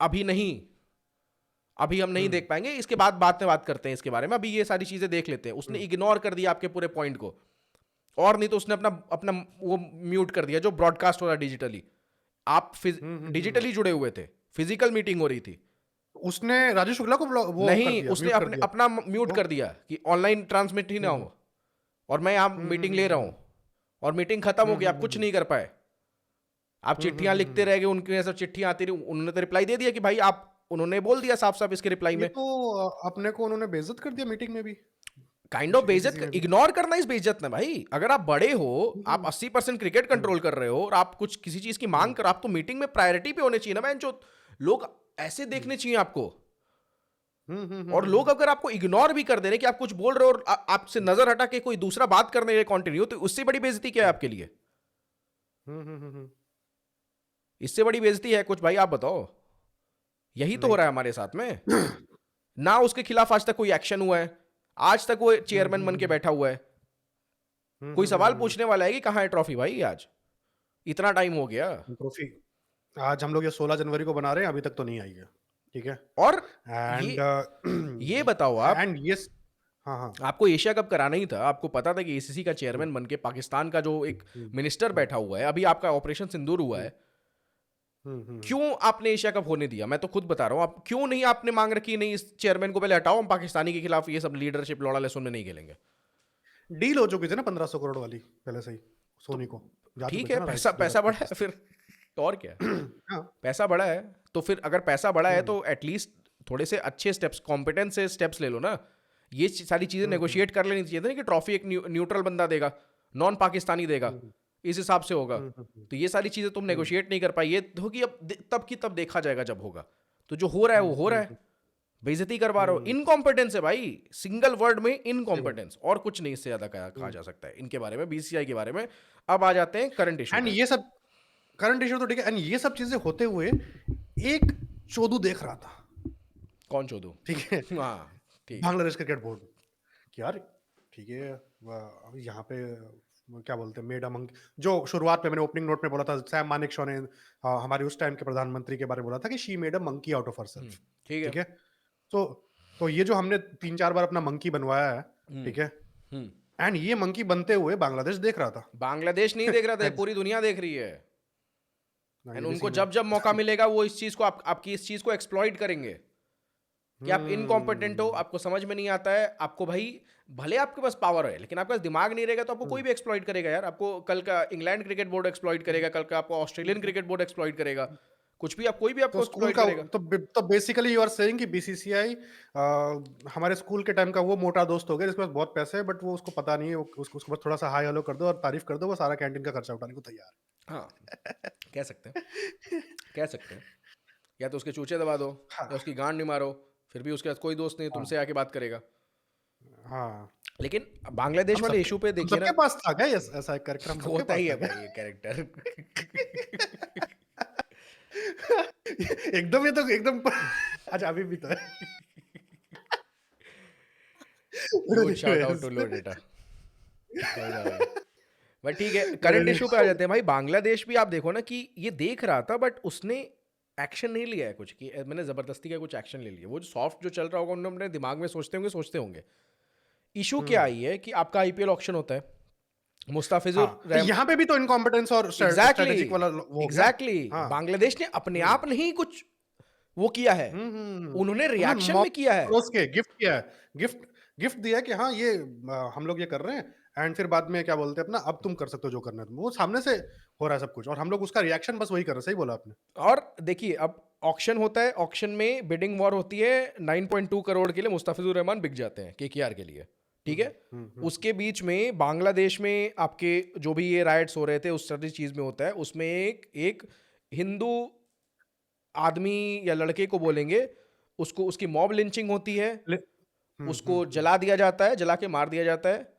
अभी नहीं, अभी हम नहीं देख पाएंगे, इसके बाद बात करते हैं इसके बारे में, अभी ये सारी चीजें देख लेते हैं। उसने इग्नोर कर दिया आपके पूरे पॉइंट को। और नहीं तो उसने अपना अपना वो म्यूट कर दिया जो ब्रॉडकास्ट हो रहा डिजिटली। आप डिजिटली जुड़े हुए थे, फिजिकल मीटिंग हो रही थी। उसने राजीव शुक्ला को वो नहीं, कर दिया, उसने म्यूट कर अपने दिया। अपना म्यूट कर दिया कि ऑनलाइन ट्रांसमिट ही ना हो, और मैं यहाँ मीटिंग ले रहा हूं, और मीटिंग खत्म हो गई, आप कुछ नहीं कर पाए। आप चिट्ठियां लिखते रह गए, उनके सब चिट्ठियां आती रही, उन्होंने तो रिप्लाई दे दिया कि भाई आप, उन्होंने बोल दिया साफ साफ इसके रिप्लाई ये में। तो अपने को उन्होंने बेइज्जत कर दिया मीटिंग में भी, काइंड ऑफ एसीसी बेइज्जत, में भी। इग्नोर करना इस बेइज्जत ना भाई। अगर आप बड़े हो, आप 80% क्रिकेट कंट्रोल कर रहे हो, और आप कुछ किसी चीज की मांग कर, आप तो मीटिंग में प्रायोरिटी पे होने चाहिए ना मैन। जो लोग ऐसे देखने चाहिए आपको। और लोग अगर आपको इग्नोर भी कर दे रहे कि आप कुछ बोल रहे हो, और आपसे नजर हटा के कोई दूसरा बात करने के कंटिन्यू, तो उससे बड़ी बेइज्जती क्या है आपके लिए? इससे बड़ी बेइज्जती है कुछ भाई? आप बताओ। यही तो हो रहा है हमारे साथ में ना। उसके खिलाफ आज तक कोई एक्शन हुआ है, आज तक वो चेयरमैन बन के बैठा हुआ है। कोई सवाल पूछने वाला है कि कहां है ट्रॉफी भाई? आज इतना टाइम हो गया। ट्रॉफी आज हम लोग ये 16 जनवरी को बना रहे हैं, अभी तक तो नहीं आई है, ठीक है। और एंड ये बताओ आप, एंड यस, हाँ हाँ आपको एशिया कप कराना ही था, आपको पता था कि एसीसी का चेयरमैन बन के पाकिस्तान का जो एक मिनिस्टर बैठा हुआ है, अभी आपका ऑपरेशन सिंदूर हुआ है, हम्म। क्यों आपने एशिया कप होने दिया? मैं तो खुद बता रहा हूं, आप क्यों नहीं आपने मांग रखी, नहीं इस चेयरमैन को पहले हटाओ, हम पाकिस्तानी के खिलाफ ये सब लीडरशिप लौड़ा लहसुन में नहीं खेलेंगे। डील हो चुकी थी ना 1500 करोड़ वाली पहले से ही, तो सोनी को जा चुके ठीक थे है, ना पैसा राइट्स पैसा बड़ा 2025 है से। फिर, तो और क्या है? हाँ। पैसा बड़ा है, तो फिर अगर पैसा बड़ा है हम्म, तो एटलीस्ट थोड़े से अच्छे स्टेप्स, कॉम्पिटेंस से स्टेप्स ले लो ना। ये सारी चीजें नेगोशिएट कर लेनी चाहिए थी ना, कि ट्रॉफी एक न्यूट्रल बंदा देगा, नॉन पाकिस्तानी देगा, हम्म, इस हिसाब से होगा। हम्म, तो ये सारी चीजें तुम हम्म, नेगोशिएट नहीं कर पाई, ये होगी अब तब की तब, देखा जाएगा जब होगा। तो जो हो रहा है वो हो रहा है, बेइज्जती करवा रहे हो, हम्म, इनकॉम्पिटेंस है भाई, सिंगल वर्ड में सही बात। इनकॉम्पिटेंस, और कुछ नहीं इससे ज्यादा कहा जा सकता है इनके बारे में, बीसीसीआई के बारे में। अब आ जाते हैं करंट इशू एंड पे। ये सब करंट इशू तो ठीक है, एंड ये सब चीजें होते हुए एक चोदू देख रहा था, कौन चोदू? ठीक है, हाँ ठीक है। बांग्लादेश क्रिकेट बोर्ड, कि यार ठीक है, अभी यहाँ पे क्या बोलते हैं, मेड अमंग, जो शुरुआत में मैंने ओपनिंग नोट में बोला था, सैम मानेकशॉ ने हमारे उस टाइम के प्रधानमंत्री के बारे में बोला था कि she made a monkey out of herself, ठीक है। ठीक है। तो तो ये जो हमने 3-4 बार अपना मंकी बनवाया है, हम्म ठीक है, हम्म। एंड ये मंकी बनते हुए बांग्लादेश देख रहा था। बांग्लादेश नहीं देख रहा था, ये पूरी दुनिया देख रही है। हाँ, एंड ये भी उनको सीन जब जब है। मौका मिलेगा वो इस चीज को आपकी इस चीज को एक्सप्लॉइट करेंगे, कि आप इनकॉम्पिटेंट हो, हम्म, आपको समझ में नहीं आता है, आपको भाई भले आपके पास पावर है लेकिन आपके पास दिमाग नहीं रहेगा, तो आपको कोई भी एक्सप्लॉइट करेगा यार। आपको कल का इंग्लैंड क्रिकेट बोर्ड एक्सप्लॉइट करेगा, कल का आपको ऑस्ट्रेलियन क्रिकेट बोर्ड एक्सप्लॉइट करेगा, कुछ भी, आप कोई भी तो आपको स्कूल एक्सप्लॉइट का करेगा। तो बेसिकली यू आर सेइंग कि बीसीसीआई हमारे स्कूल के टाइम का वो मोटा दोस्त हो गया जिसके पास बहुत पैसे है, बट वो उसको पता नहीं है, उसको बस थोड़ा सा हाई हेलो कर दो और तारीफ कर दो, वो सारा कैंटीन का खर्चा उठाने को तैयार हाँ, कह सकते हैं, कह सकते हैं। या तो उसके चूचे दबा दो, है। या उसकी गांड नहीं मारो, फिर भी उसके पास कोई दोस्त नहीं है, हाँ तुमसे आके बात करेगा। हाँ, लेकिन बांग्लादेश वाले इशू पे हम देखिए ना, सबके पास था क्या ये, ऐसा एक कैरेक्टर हम सबके होता पास ही था है क्या? भाई ये कैरेक्टर। एकदम, ये तो एकदम अच्छा अभी भी तो है। Huge shout out Anyways, to low data. सही था भाई। बट ठीक है, करंट इशू पे आ जाते हैं भाई। बांग्लादेश भी आप देखो ना कि ये देख रहा था, बट उसने एक्शन नहीं लिया है कुछ, कि मैंने जबरदस्ती का कुछ एक्शन ले लिया। वो जो सॉफ्ट जो चल रहा होगा, उन्होंने अपने दिमाग में सोचते होंगे। इशू क्या आई है कि आपका आईपीएल ऑक्शन होता है, मुस्ताफिजुर हाँ, तो रहम, यहाँ पे भी तो इनकॉम्पिटेंस और एग्जैक्टली स्ट्रेटेजिक वाला वो हो गया। एग्जैक्टली, हाँ। बांग्लादेश ने अपने हम्म आप नहीं कुछ वो किया है, उन्होंने उन्होंने रिएक्शन मॉक में किया है। परोस के गिफ्ट किया है, गिफ्ट गिफ्ट दिया है कि हाँ ये हम लोग ये कर रहे हैं, एंड फिर बाद में क्या बोलते हैं अपना, अब तुम कर सकते हो जो करना है तुम, वो सामने से हो रहा है सब कुछ, और हम लोग उसका रिएक्शन बस वही कर रहे हैं। सही बोला आपने। और देखिए, अब ऑक्शन होता है, ऑक्शन में बिडिंग वॉर होती है, 9.2 करोड़ के लिए मुस्ताफिजुर रहमान बिक जाते हैं केकेआर के लिए, ठीक है। उसके बीच में बांग्लादेश में आपके जो भी ये राइट्स हो रहे थे, उस सारी चीज में होता है, उसमें एक एक हिंदू आदमी या लड़के को बोलेंगे, उसको, उसकी मॉब लिंचिंग होती है, उसको जला दिया जाता है, जला के मार दिया जाता है।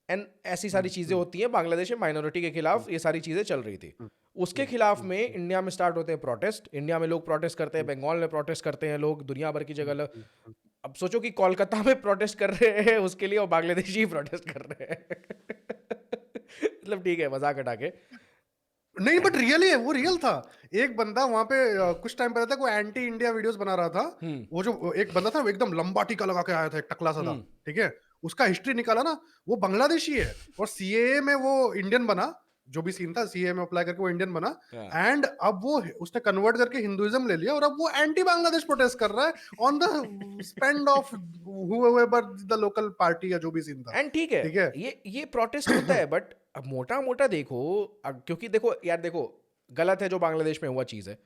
एंड ऐसी सारी चीजें होती हैं बांग्लादेश में, माइनॉरिटी के खिलाफ ये सारी चीजें चल रही थी। उसके खिलाफ में इंडिया में स्टार्ट होते हैं प्रोटेस्ट, इंडिया में लोग प्रोटेस्ट करते हैं, बंगाल में प्रोटेस्ट करते हैं लोग, दुनिया भर की जगह। अब सोचो कि कोलकाता में प्रोटेस्ट कर रहे हैं उसके लिए, और बांग्लादेशी ही प्रोटेस्ट कर रहे हैं। मतलब ठीक है, मजाक हटा के। नहीं बट रियली है, वो रियल था। एक बंदा वहां पे कुछ टाइम पहले तक वो एंटी इंडिया वीडियोस बना रहा था। वो जो एक बंदा था वो एकदम लंबा टीका लगा के आया था, एक टकला सा था, ठीक है। उसका हिस्ट्री निकाला ना, वो बांग्लादेशी है, और सीएए में वो इंडियन बना, जो भी सीन था सीएए में अप्लाई करके वो इंडियन बना, एंड अब वो उसने कन्वर्ट करके हिंदुइज्म ले लिया, और अब वो एंटी बांग्लादेश प्रोटेस्ट कर रहा है on the spend of whoever the local party, या जो भी सीन था। एंड ठीक ठीक है। है, ये प्रोटेस्ट होता है, बट अब मोटा मोटा देखो, क्योंकि देखो यार, देखो गलत है जो बांग्लादेश में हुआ चीज है,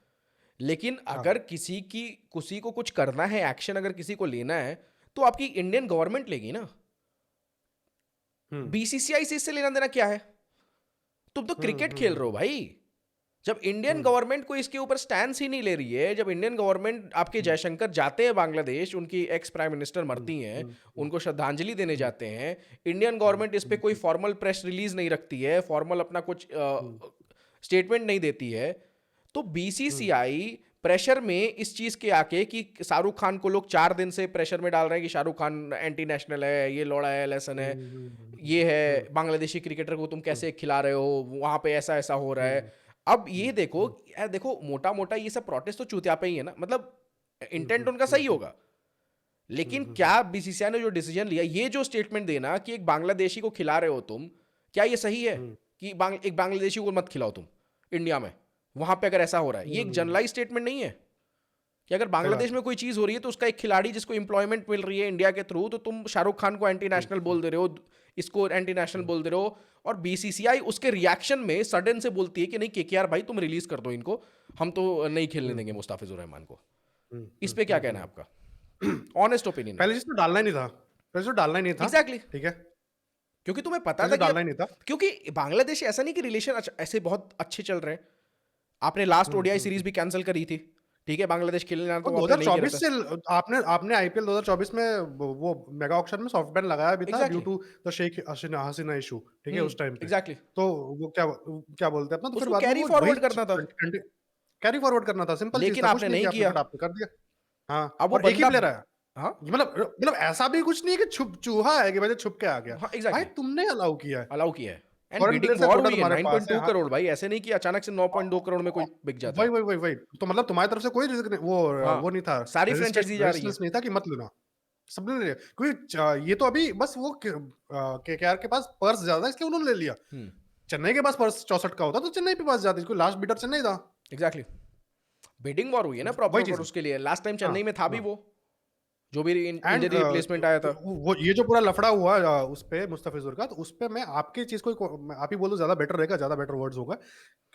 लेकिन अगर किसी को कुछ करना है, एक्शन अगर किसी को लेना है, तो आपकी इंडियन गवर्नमेंट लेगी ना। बीसीसीआई से इससे लेना देना क्या है? तुम तो क्रिकेट खेल रहे हो भाई। जब इंडियन गवर्नमेंट को इसके ऊपर स्टैंड ही नहीं ले रही है, जब इंडियन गवर्नमेंट, आपके जयशंकर जाते हैं बांग्लादेश, उनकी एक्स प्राइम मिनिस्टर मरती हैं, उनको श्रद्धांजलि देने जाते हैं, इंडियन गवर्नमेंट इस पे कोई फॉर्मल प्रेस रिलीज नहीं रखती है, फॉर्मल अपना कुछ स्टेटमेंट नहीं देती है, तो बीसीसीआई प्रेशर में इस चीज के आके, कि शाहरुख खान को लोग 4 दिन से प्रेशर में डाल रहे हैं कि शाहरुख खान एंटी नेशनल है, ये लौड़ा है, लेसन है, ये है, बांग्लादेशी क्रिकेटर को तुम कैसे खिला रहे हो, वहां पे ऐसा ऐसा हो रहा है। अब ये देखो यार, देखो मोटा मोटा ये सब प्रोटेस्ट तो चूतिया पे ही है ना, मतलब इंटेंट उनका सही होगा, लेकिन क्या बीसीसीआई ने जो डिसीजन लिया, ये जो स्टेटमेंट देना कि एक बांग्लादेशी को खिला रहे हो तुम, क्या ये सही है कि एक बांग्लादेशी को मत खिलाओ तुम इंडिया में, वहां पे अगर ऐसा हो रहा है? ये एक जनरलाइज स्टेटमेंट नहीं है कि अगर बांग्लादेश में कोई चीज हो रही है तो उसका एक खिलाड़ी जिसको इंप्लॉयमेंट मिल रही है इंडिया के थ्रू, तो तुम शाहरुख खान को एंटी नेशनल बोल दे रहे हो, इसको एंटी नेशनल बोल दे रहे हो, और बीसीसीआई उसके रिएक्शन में सडन से बोलती है कि नहीं केकेआर भाई तुम रिलीज कर दो इनको, हम तो नहीं खेलने देंगे मुस्ताफिजुर रहमान को। इस पे क्या कहना है आपका ऑनेस्ट ओपिनियन? पहले जिसको डालना ही नहीं था, पहले तो डालना ही नहीं था। एग्जैक्टली, ठीक है, क्योंकि तुम्हें पता था पहले कि डालना ही नहीं था। क्योंकि बांग्लादेश ऐसा नहीं कि रिलेशन ऐसे बहुत अच्छे चल रहे हैं, आपने लास्ट ओडीआई सीरीज भी कैंसिल करी थी, ठीक है, बांग्लादेश खेलने आना तो और वो आपने नहीं किया 2024 से आपने आईपीएल 2024 में वो मेगा ऑक्शन में सॉफ्ट बैन लगाया भी था due Exactly. To the Sheikh Hasina issue. ठीक है, उस टाइम पे एग्जैक्टली, तो वो क्या बोलते हैं अपना, तो फिर उसको बाद में कैरी वो फॉरवर्ड करना था, कैरी फॉरवर्ड करना था, सिंपल चीज लेकिन था, कुछ आपने नहीं नहीं किया आपने, किया। बट आपने कर दिया। हाँ, अब वो और एक ही बंदा, प्लेयर है। हाँ मतलब ऐसा भी कुछ नहीं है कि छुप चूहा है कि भाई छुप के आ गया। हाँ भाई एग्जैक्टली, तुमने अलाउ किया है, अलाउ किया है, एंड फॉरेन बिडिंग प्लेयर्स का वॉर कोटा हुई है तुम्हारे पास है। 9.2 करोड़ भाई, ऐसे नहीं कि अचानक से 9.2 करोड़ में कोई बिक जाता वही है। वही वही वही तो मतलब तुम्हारी तरफ से कोई रिस्क नहीं, हाँ, वो नहीं था, सारी फ्रेंचाइजी जा रही है। रेजिस्टेंस नहीं था कि मत लेना, सबने ले लिया। क्योंकि ये तो अभी बस वो केकेआर के पास पर्स ज्यादा है इसलिए उन्होंने ले लिया। चेन्नई के पास पर्स 64 का होता तो चेन्नई पे पास जाती, कोई लास्ट बीटर चेन्नई था। एग्जैक्टली, बिडिंग वॉर हुई है ना वही प्रॉपर चीज पर है। उसके लिए, लास्ट टाइम हाँ, चेन्नई में था भी हाँ। वो, जो भी एंड इंजरी रिप्लेसमेंट आया था। वो ये जो पूरा लफड़ा हुआ उस पे मुस्तफिजुर का, तो उस पे मैं आपकी चीज को मैं आप ही बोलो ज्यादा बेटर रहेगा, ज्यादा बेटर वर्ड्स होगा,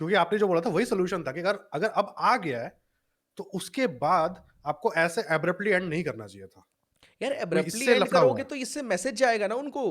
क्योंकि आपने जो बोला था वही सोल्यूशन था कि अगर अगर अब आ गया है तो उसके बाद आपको ऐसे एब्रप्टली एंड नहीं करना चाहिए था। यार कोई एब्रप्टली इससे एंड लफड़ा हुआ करोगे है तो इससे मैसेज जाएगा ना उनको,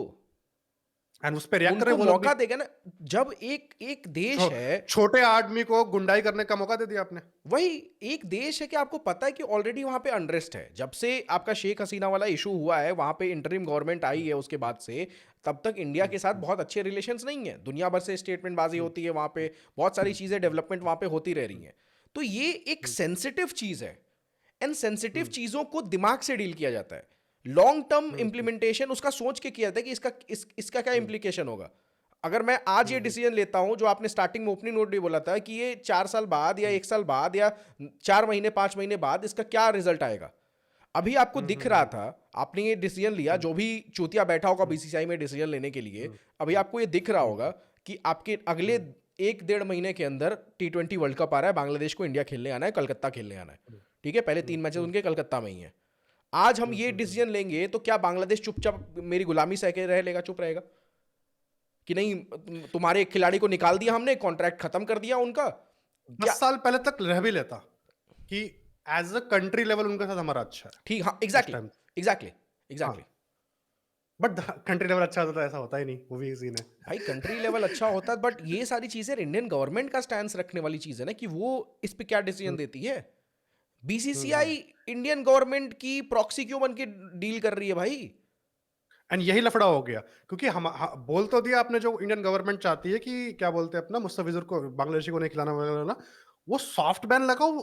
एंड उस पे रिएक्ट कर रहे उनको हैं वो लोग भी। मौका देगा ना। जब एक एक देश है, छोटे आदमी को गुंडाई करने का मौका दे दिया आपने। वही एक देश है कि आपको पता है कि ऑलरेडी वहां पे अनरेस्ट है, जब से आपका शेख हसीना वाला इशू हुआ है, वहां पे इंटरिम गवर्नमेंट आई है उसके बाद से, तब तक इंडिया के साथ बहुत अच्छे रिलेशंस नहीं है, दुनिया भर से स्टेटमेंट बाजी होती है वहां पे, बहुत सारी चीजें डेवलपमेंट वहां पे होती रह रही हैं, तो ये एक सेंसिटिव चीज है, एंड सेंसिटिव चीजों को दिमाग से डील किया जाता है, लॉन्ग टर्म इंप्लीमेंटेशन उसका सोच के किया जाता है कि इसका क्या इंप्लीकेशन होगा। अगर मैं आज ये डिसीजन लेता हूं, जो आपने स्टार्टिंग में ओपनिंग नोट भी बोला था कि ये 4 साल बाद या 1 साल बाद या 4 महीने 5 महीने बाद इसका क्या रिजल्ट आएगा, अभी आपको दिख रहा था, आपने ये डिसीजन लिया, जो भी चूतिया बैठा होगा बीसीसीआई में डिसीजन लेने के लिए, अभी आपको ये दिख रहा होगा कि आपके अगले 1-1.5 महीने के अंदर T20 वर्ल्ड कप आ रहा है, बांग्लादेश को इंडिया खेलने आना है, कलकत्ता खेलने आना है, ठीक है, पहले 3 मैचेस उनके कलकत्ता में ही है। आज हम ये डिसीजन लेंगे तो क्या बांग्लादेश चुपचाप मेरी गुलामी सह के रह लेगा, चुप रहेगा कि नहीं तुम्हारे एक खिलाड़ी को निकाल दिया हमने, कॉन्ट्रैक्ट खत्म कर दिया उनका? 10 साल पहले तक रह भी लेता कि एज अ कंट्री लेवल उनके साथ हमारा अच्छा है ठीक, हाँ उस exactly time, exactly exactly. But country level अच्छा होता है ऐसा होता ही नहीं, वो भी सीन है। भाई कंट्री लेवल अच्छा होता है, बट ये सारी चीजें इंडियन गवर्नमेंट का स्टैंड रखने वाली चीज है ना, कि वो इस पे क्या डिसीजन देती है। बीसीसीआई इंडियन गवर्नमेंट की प्रॉक्सी क्यों बन के डील कर रही है भाई? एंड यही लफड़ा हो गया, क्योंकि बोल तो दिया आपने, जो इंडियन गवर्नमेंट चाहती है कि क्या बोलते हैं अपना, मुस्तफिजुर को बांग्लादेशी को नहीं खिलाना वगैरह, वो सॉफ्ट बैन लगाओ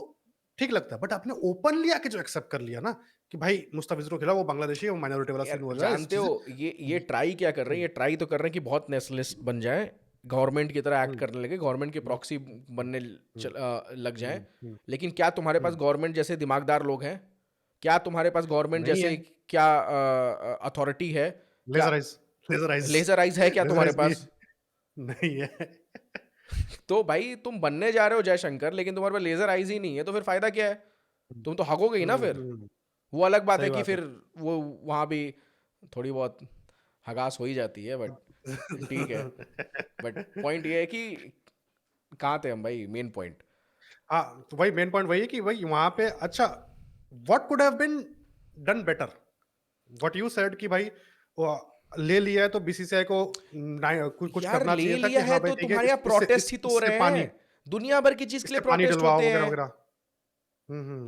ठीक लगता है, बट आपने ओपनली आके जो एक्सेप्ट कर लिया ना कि भाई मुस्तफिजुर को खिलाओ, वो बांग्लादेशी है, वो माइनॉरिटी वाला सीन यार हो जाए जानते हो ये ट्राई क्या कर रहे हैं, ये ट्राई तो कर रहे हैं कि बहुत नेशनलिस्ट बन जाए, गवर्नमेंट की तरह एक्ट करने लगे, गवर्नमेंट के प्रॉक्सी बनने लग जाएं। लेकिन क्या तुम्हारे पास गवर्नमेंट जैसे दिमागदार लोग हैं? क्या तुम्हारे पास गवर्नमेंट नहीं जैसे है। क्या अथॉरिटी है? क्या laser eyes, laser eyes, laser eyes है क्या लेजर तुम्हारे आइज भी पास? नहीं है। तो भाई तुम बनने जा रहे हो जयशंकर, लेकिन तुम्हारे पास लेजर आइज ही नहीं है, तो फिर फायदा क्या है? तुम तो हगोगे ही ना फिर। वो अलग बात है सही कि बात है। फिर वो वहां भी थोड़ी बहुत हगास हो ही जाती है, बट ठीक है। बट पॉइंट ये है कि कहाँ थे हम भाई, मेन पॉइंट। हाँ, तो वही मेन पॉइंट वही है कि वही वहां पे अच्छा, what could have been done better, what you said कि भाई वो ले लिया है तो बीसीसीआई को कुछ यार करना ले चाहिए था लिया कि है हाँ भाई तो ठीक है, तुम्हारे यहाँ प्रोटेस्ट ही तो हो इससे रहे पानी, हैं, दुनिया भर की चीज के लिए इससे पानी प्रोटेस्ट डलवाओ होते वगैरह हैं। वगैरह।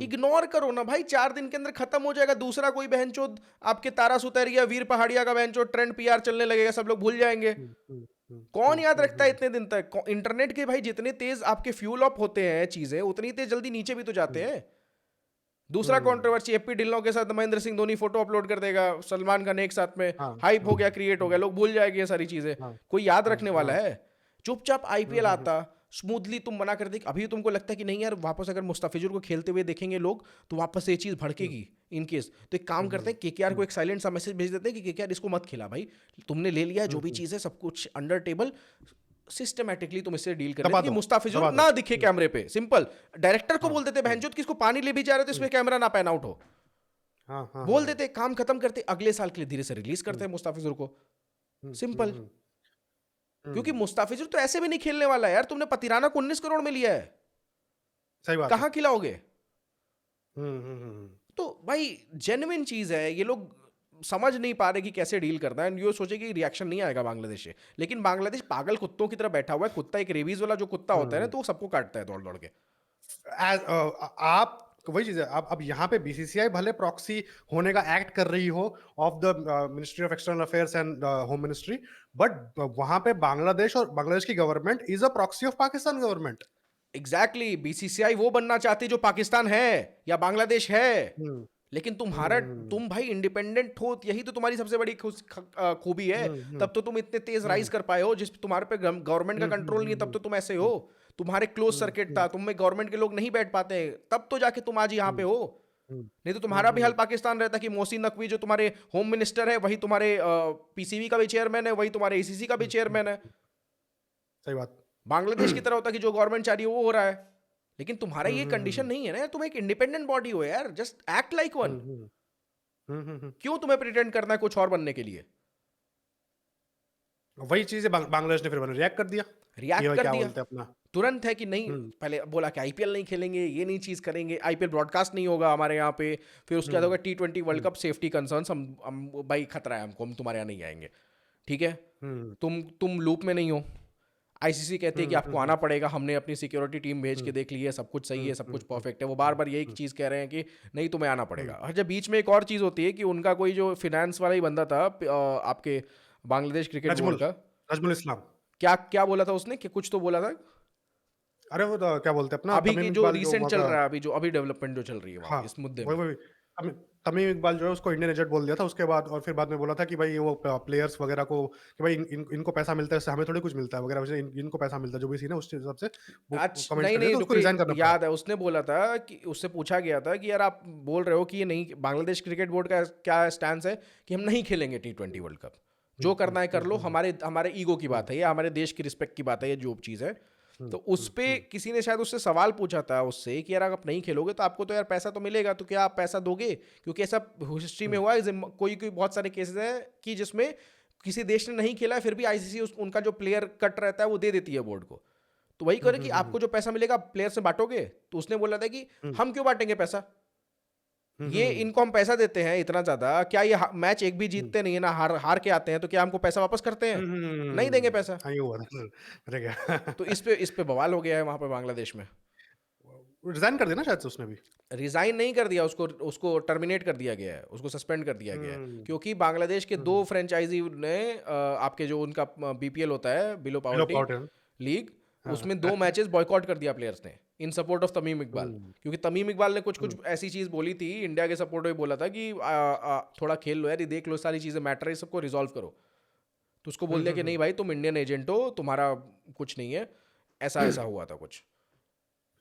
इग्नोर करो ना भाई, 4 दिन के अंदर खत्म हो जाएगा, दूसरा कोई बहनचोद आपके तारा सुतारिया वीर पहाड़िया का बहनचोद ट्रेंड पीआर चलने लगेगा, सब लोग भूल जाएंगे। कौन याद रखता है इतने दिन तक? इंटरनेट के भाई जितने तेज आपके फ्यूल अप होते हैं चीजें, उतनी तेज जल्दी नीचे भी तो जाते हैं। दूसरा कंट्रोवर्सी, एपी ढिल्लों के साथ महेंद्र सिंह धोनी फोटो अपलोड कर देगा, सलमान खान एक साथ में, हाँ, हाइप हो गया, क्रिएट हो गया, लोग भूल जाएंगे ये सारी चीजें, हाँ, कोई याद हाँ, रखने वाला है? चुपचाप आईपीएल आता, स्मूथली तुम मना कर दे, अभी तुमको लगता है कि नहीं यार वापस अगर मुस्ताफिजुर को खेलते हुए देखेंगे लोग तो वापस से ये चीज भड़केगी, इन केस, तो एक काम करते हैं, केकेआर को एक साइलेंट सा मैसेज भेज देते हैं कि केकेआर इसको मत खिला भाई, तुमने ले लिया जो भी चीज़ है सब कुछ अंडर टेबल, सिस्टमेटिकली तुम इससे डील कर दबा लेते कि दो, मुस्ताफिजुर दबा दो। ना दिखे कैमरे पे, सिंपल। डायरेक्टर को हाँ, बोल देते बहनचोद कि इसको पानी ले भी जा रहे थे, इसमें कैमरा ना पैन आउट हो, हाँ, हाँ, बोल हाँ। देते, काम खत्म करते, अगले साल के लिए धीरे से रिलीज करते हैं मुस्ताफिजुर को, सिंपल। क्योंकि मुस्ताफिजुर तो ऐसे भी नहीं खेलने वाला है यार, तुमने पतिराना को 19 करोड़ में लिया है, सही बात है। कहां खिलाओगे? हम्म, हम्म, हम्म, तो भाई जेन्युइन चीज है, ये लोग समझ नहीं पा रहे कि कैसे डील करना है, ये सोचे कि रिएक्शन नहीं आएगा बांग्लादेश से, लेकिन बांग्लादेश पागल कुत्तों की तरह बैठा हुआ है, कुत्ता एक रेबीज वाला जो कुत्ता होता है ना, तो वो सबको काटता है दौड़ दौड़ के। आप वही चीज है, आप अब यहाँ पे बीसीसीआई भले प्रॉक्सी होने का एक्ट कर रही हो of the ministry of external affairs and home ministry, but वहां पे बांग्लादेश और बांग्लादेश की government is a proxy of Pakistan government. Exactly, BCCI वो बनना चाहती जो पाकिस्तान है या बांग्लादेश है, हम्म, लेकिन हम्म, तुम भाई इंडिपेंडेंट हो, यही तो तुम्हारी सबसे बड़ी खूबी है, हम्म, तब तो तुम इतने तेज राइज कर पाए हो, जिस तुम्हारे पे गवर्नमेंट का कंट्रोल नहीं है, तब तो तुम ऐसे हो, तुम्हारे क्लोज सर्किट था, तुम में गवर्नमेंट के लोग नहीं बैठ पाते, तब तो जाके तुम आज यहाँ पे हो, नहीं तो तुम्हारा भी हाल पाकिस्तान रहता कि मोहसिन नकवी जो तुम्हारे होम मिनिस्टर है, वही तुम्हारे पीसीबी का भी चेयरमैन है, वही तुम्हारे एसीसी का भी चेयरमैन है। सही बात। बांग्लादेश की तरह होता कि जो गवर्नमेंट चाह रही है वो हो रहा है, लेकिन तुम्हारा ये कंडीशन नहीं है ना, तुम एक इंडिपेंडेंट बॉडी हो यार, जस्ट एक्ट लाइक वन। क्यों तुम्हें प्रिटेंड करना है कुछ और बनने के लिए? वही चीज है, बांग्लादेश ने फिर रिएक्ट कर दिया, रिएक्ट ये कर क्या दिया बोलते हैं अपना। तुरंत, है कि नहीं, पहले बोला कि आईपीएल नहीं खेलेंगे, ये नहीं चीज करेंगे, आईपीएल ब्रॉडकास्ट नहीं होगा हमारे यहाँ पे, फिर उसके बाद होगा T20 world cup, safety concerns, हम भाई खतरा है हमको, हम तुम्हारे यहाँ नहीं आएंगे, ठीक है, तुम लूप में नहीं हो, आईसीसी कहती है कि आपको आना पड़ेगा, हमने अपनी सिक्योरिटी टीम भेज के देख ली है, सब कुछ सही है, सब कुछ परफेक्ट है, वो बार बार यही चीज़ कह रहे हैं कि नहीं तुम्हें आना पड़ेगा। और जब बीच में एक और चीज़ होती है कि उनका कोई जो फिनेंस वाला ही बंदा था आपके बांग्लादेश क्रिकेट बोर्ड का, नजमुल इस्लाम, क्या क्या बोला था उसने, कि कुछ तो बोला था, अरे वो तो क्या बोलते हैं अपना अभी की तमीम जो इकबाल रिसेंट वहाँ चल का। रहा है, अभी जो अभी डेवलपमेंट जो चल रही है वहाँ हाँ, इस मुद्दे वही में। वही तमीम इकबाल जो है उसको इंडियन एजेंट बोल दिया था उसके बाद, और फिर बाद में बोला था कि भाई वो प्लेयर्स वगैरह को कि भाई इनको पैसा मिलता है, इससे हमें थोड़ी कुछ मिलता है वगैरह, इनको पैसा मिलता है, जो भी सीन है उस हिसाब से वो अच्छा, कमेंट्स नहीं कर दिया नहीं था, उसको रुकिए, रिजाइन करना पड़ा। याद है उसने बोला था कि उससे पूछा गया था कि यार आप बोल रहे हो कि ये नहीं, बांग्लादेश क्रिकेट बोर्ड का क्या स्टैंड है कि हम नहीं खेलेंगे T20 वर्ल्ड कप, जो करना है कर लो, हमारे हमारे ईगो की बात है, ये हमारे देश की रिस्पेक्ट की बात है, ये जो चीज़ है। तो उस पे किसी ने शायद उससे सवाल पूछा था उससे कि यार अगर आप नहीं खेलोगे तो आपको तो यार पैसा तो मिलेगा, तो क्या आप पैसा दोगे? क्योंकि ऐसा हिस्ट्री में हुआ है, कोई कोई बहुत सारे केसेस हैं कि जिसमें किसी देश ने नहीं खेला है, फिर भी आईसीसी उनका जो प्लेयर कट रहता है वो दे देती है बोर्ड को। तो वही करे कि आपको जो पैसा मिलेगा प्लेयर से बांटोगे, तो उसने बोला था कि हम क्यों बांटेंगे पैसा, ये इनको हम पैसा देते हैं इतना ज्यादा, क्या ये मैच एक भी जीतते नहीं है ना, हार हार के आते हैं, तो क्या हमको पैसा वापस करते हैं? नहीं देंगे पैसा। हाँ, ये हुआ था। अरे क्या तो इस पे बवाल हो गया है वहां पे बांग्लादेश में। रिजाइन कर दिया ना शायद से उसने भी। रिजाइन नहीं कर दिया, उसको उसको टर्मिनेट कर दिया गया है, उसको सस्पेंड कर दिया गया है, क्योंकि बांग्लादेश के दो फ्रेंचाइजी ने आपके जो उनका बीपीएल होता है, बिलो पावर्टी लीग, उसमें 2 मैचेस बॉयकॉट कर दिया प्लेयर्स ने इन सपोर्ट ऑफ तमीम इकबाल, क्योंकि तमीम इकबाल ने कुछ कुछ ऐसी चीज बोली थी इंडिया के सपोर्ट में, बोला था कि थोड़ा खेल लो यार, ये देख लो, सारी चीजें मैटर है, सबको रिजॉल्व करो। तो उसको बोल दिया कि नहीं भाई तुम इंडियन एजेंट हो, तुम्हारा कुछ नहीं है, ऐसा ऐसा हुआ था कुछ।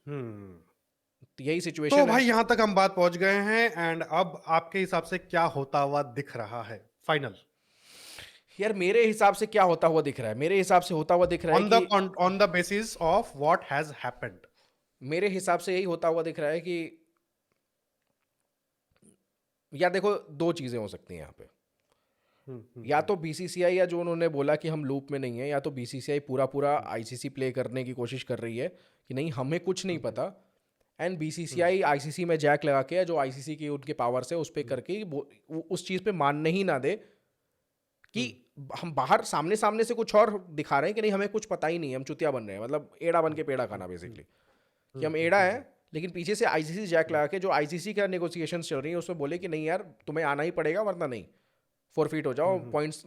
तो यही तो सिचुएशन भाई है। यहाँ तक हम बात पहुंच गए हैं, एंड अब आपके हिसाब से क्या होता हुआ दिख रहा है फाइनल? यार मेरे हिसाब से क्या होता हुआ दिख रहा है, मेरे हिसाब से होता हुआ दिख रहा है कि on the basis of what has happened, मेरे हिसाब से यही होता हुआ दिख रहा है कि या देखो, 2 चीजें हो सकती हैं यहाँ पे, या तो बीसीसीआई, या जो उन्होंने बोला कि हम लूप में नहीं है, या तो बीसीसीआई पूरा पूरा आईसीसी प्ले करने की कोशिश कर रही है कि नहीं हमें कुछ नहीं पता, एंड बीसीसीआई आईसीसी में जैक लगा के, जो आईसीसी की उनके पावर से उस पर करके उस चीज़ पे मानने ही ना दे कि हम बाहर सामने सामने से कुछ और दिखा रहे हैं कि नहीं हमें कुछ पता ही नहीं है, हम चुतिया बन रहे हैं, मतलब एड़ा बन के पेड़ा खाना बेसिकली, कि हम एड़ा है, लेकिन पीछे से आईसीसी जैक लगा के, जो आईसीसी का नेगोशिएशंस चल रही है उसमें बोले कि नहीं यार तुम्हें आना ही पड़ेगा, वरना नहीं, फोरफीट हो जाओ, पॉइंट्स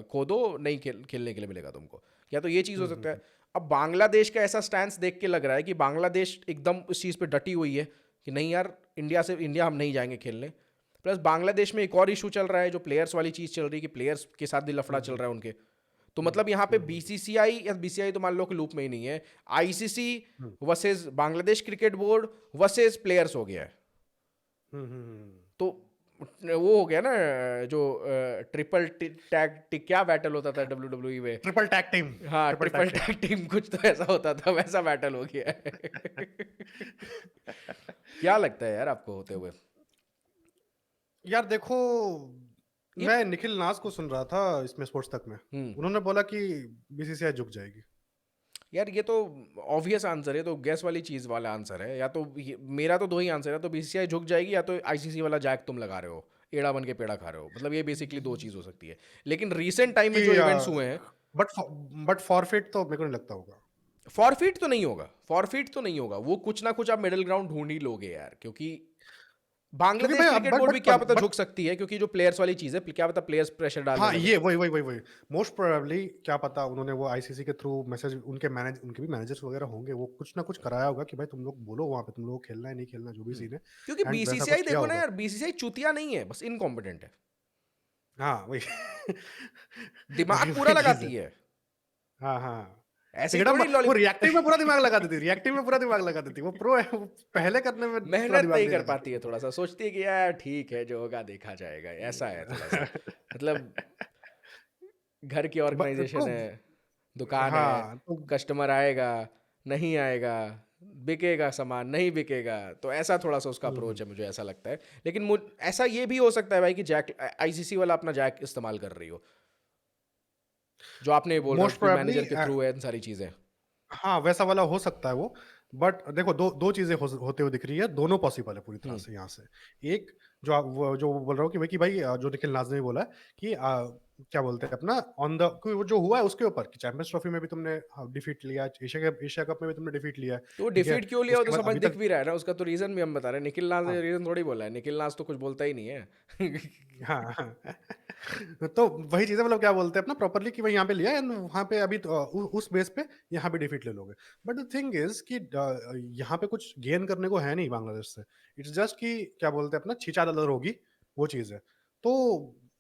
खो दो, नहीं खेलने के लिए मिलेगा तुमको। या तो ये चीज़ हो सकता है। अब बांग्लादेश का ऐसा स्टैंस देख के लग रहा है कि बांग्लादेश एकदम इस चीज़ पे डटी हुई है कि नहीं यार इंडिया हम नहीं जाएंगे खेलने। प्लस बांग्लादेश में एक और इशू चल रहा है, जो प्लेयर्स वाली चीज़ चल रही है कि प्लेयर्स के साथ भी लफड़ा चल रहा है उनके, तो मतलब यहाँ पे बीसीसीआई या बीसीआई तो मान लो कि लूप में ही नहीं है, ICC versus Bangladesh cricket board versus players हो गया है। तो वो हो गया ना, जो ट्रिपल टैग क्या बैटल होता था WWE में। Triple tag team. हाँ, triple triple tag tag team कुछ तो ऐसा होता था, वैसा बैटल हो गया है। क्या लगता है यार आपको होते हुए? यार देखो, ये मैं निखिल नाज को सुन रहा था इसमें स्पोर्ट्स तक में। हम्म उन्होंने बोला कि बीसीसीआई झुक जाएगी। यार ये तो ऑब्वियस आंसर है, तो गैस वाली चीज वाला आंसर है। या तो मेरा तो दो ही आंसर है, तो बीसीसीआई झुक जाएगी, या तो आईसीसी वाला जैक तुम लगा रहे हो, एड़ा बन के पेड़ा खा रहे हो। मतलब ये बेसिकली दो चीज हो सकती है। लेकिन रीसेंट टाइम में कि जो इवेंट्स हुए हैं, बट बट फॉरफिट तो मेरे को नहीं लगता होगा। फॉरफिट तो नहीं होगा, फॉरफिट तो नहीं होगा। वो कुछ ना कुछ आप मिडिल ग्राउंड ढूंढ ही लोगे यार, क्योंकि क्योंकि बांग्लादेश भाई क्रिकेट बोर्ड भी क्या पता बट झुक सकती है, क्योंकि जो प्लेयर्स वाली चीज है, क्या पता प्लेयर्स प्रेशर डालने हाँ, लगे। ये वही मोस्ट प्रोबेबली क्या पता उन्होंने वो आईसीसी के थ्रू मैसेज, उनके भी मैनेजर्स वगैरह होंगे, वो कुछ ना कुछ कराया होगा कि भाई तुम लोग बोलो वहां पे तुम लोग को खेलना है नहीं खेलना, जो भी सीन है। क्योंकि एंड वैसा बीसीसीआई कुछ किया देखो ना होगा। यार, बीसीसीआई चुतिया नहीं है, बस इनकॉम्पिटेंट है। हाँ वही। वही दिमाग पूरा वही चीज है। लगाती है, हाँ हाँ। ऐसे ही एकदम थोड़ी वो रिएक्टिव में पूरा दिमाग लगा देती, रिएक्टिव में पूरा दिमाग लगा देती। वो प्रो है, वो पहले करने में पूरा मेहनत दिमाग नहीं नहीं कर पाती है, लगाती। थोड़ा सा सोचती है कि यार ठीक है, जो होगा देखा जाएगा, ऐसा है थोड़ा सा। मतलब घर की ऑर्गेनाइजेशन तो है, दुकान है, हाँ तो कस्टमर आएगा, नहीं आएगा, बिकेगा सामान, नहीं बिकेगा, तो ऐसा थोड़ा सा उसका अप्रोच है, मुझे ऐसा लगता है। लेकिन ऐसा ये भी हो सकता है भाई कि जैक आईसीसी वाला अपना जैक इस्तेमाल कर रही हो, जो आपने बोल रहा हो मोस्ट कि प्रोबेबली मैनेजर के थ्रू है इन सारी चीजें। हाँ वैसा वाला हो सकता है वो। बट देखो दो दो चीजें होते हुए दिख रही है, दोनों पॉसिबल है पूरी तरह हम्म से यहाँ से। एक जो बोल रहा हूँ कि भाई जो निखिल नाज ने भी बोला है कि क्या बोलते हैं अपना ऑन द, वो जो हुआ है उसके ऊपर कि चैंपियंस ट्रॉफी में भी तुमने डिफीट लिया, एशिया कप में भी तुमने डिफीट लिया है। तो वो ठीक है, डिफीट क्यों लिया, वो तो उसके बाद समझ अभी दिख तक भी रहा है ना, उसका तो रीजन भी हम बता रहे हैं। निखिल नाज ने हाँ रीजन थोड़ी बोला है, निखिल नाज तो कुछ बोलता ही नहीं है। हाँ हाँ। तो वही चीजें मतलब क्या बोलते हैं अपना प्रॉपरली कि भाई यहाँ पे लिया है, वहां पे अभी तो, उस बेस पे यहाँ पे डिफीट ले लोगे। बट द थिंग इज कि यहाँ पे कुछ गेन करने को है नहीं बांग्लादेश से। इट्स जस्ट कि क्या बोलते हैं अपना छींचा दलदल होगी, वो चीज है। तो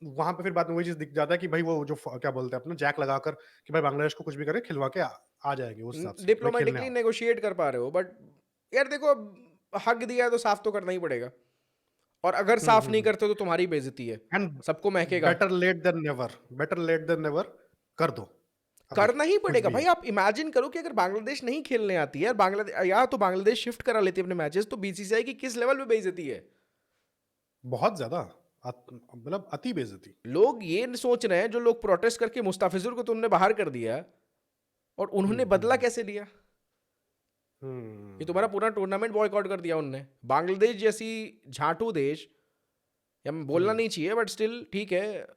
वहां पे फिर बाद में वही चीज दिख जाता है कि भाई वो जो क्या बोलते हैं अपना जैक लगाकर कि भाई बांग्लादेश को कुछ भी करे खिलवा के आ जाएंगे उस हिसाब से कि भाई खेलने डिप्लोमेटिकली आओ। नेगोशिएट कर पा रहे हो, बट यार देखो, अब हक दिया है तो साफ तो करना ही पड़ेगा। और अगर साफ नहीं हम्म। करते तो तुम्हारी बेइज्जती है, एंड सबको महकेगा। Better late than never, better late than never. कर दो अभी, करना ही कुछ पड़ेगा भी भाई। है। आप इमेजिन करो कि अगर बांग्लादेश नहीं खेलने आती है, बांग्लादेश या तो बांग्लादेश शिफ्ट करा लेती है अपने मैचेस, तो बीसीसीआई की किस लेवल पे बेइज्जती है। बहुत ज्यादा मतलब अति बेइज्जती। लोग ये सोच रहे हैं, जो लोग प्रोटेस्ट करके मुस्ताफिजुर को तुमने बाहर कर दिया, और उन्होंने बदला हम्म। कैसे लिया। ये तुम्हारा हम्म। पूरा टूर्नामेंट बॉयकॉट कर दिया उनने। बांग्लादेश जैसी झाटू देश, या मैं बोलना हम्म। नहीं चाहिए, बट स्टिल ठीक है,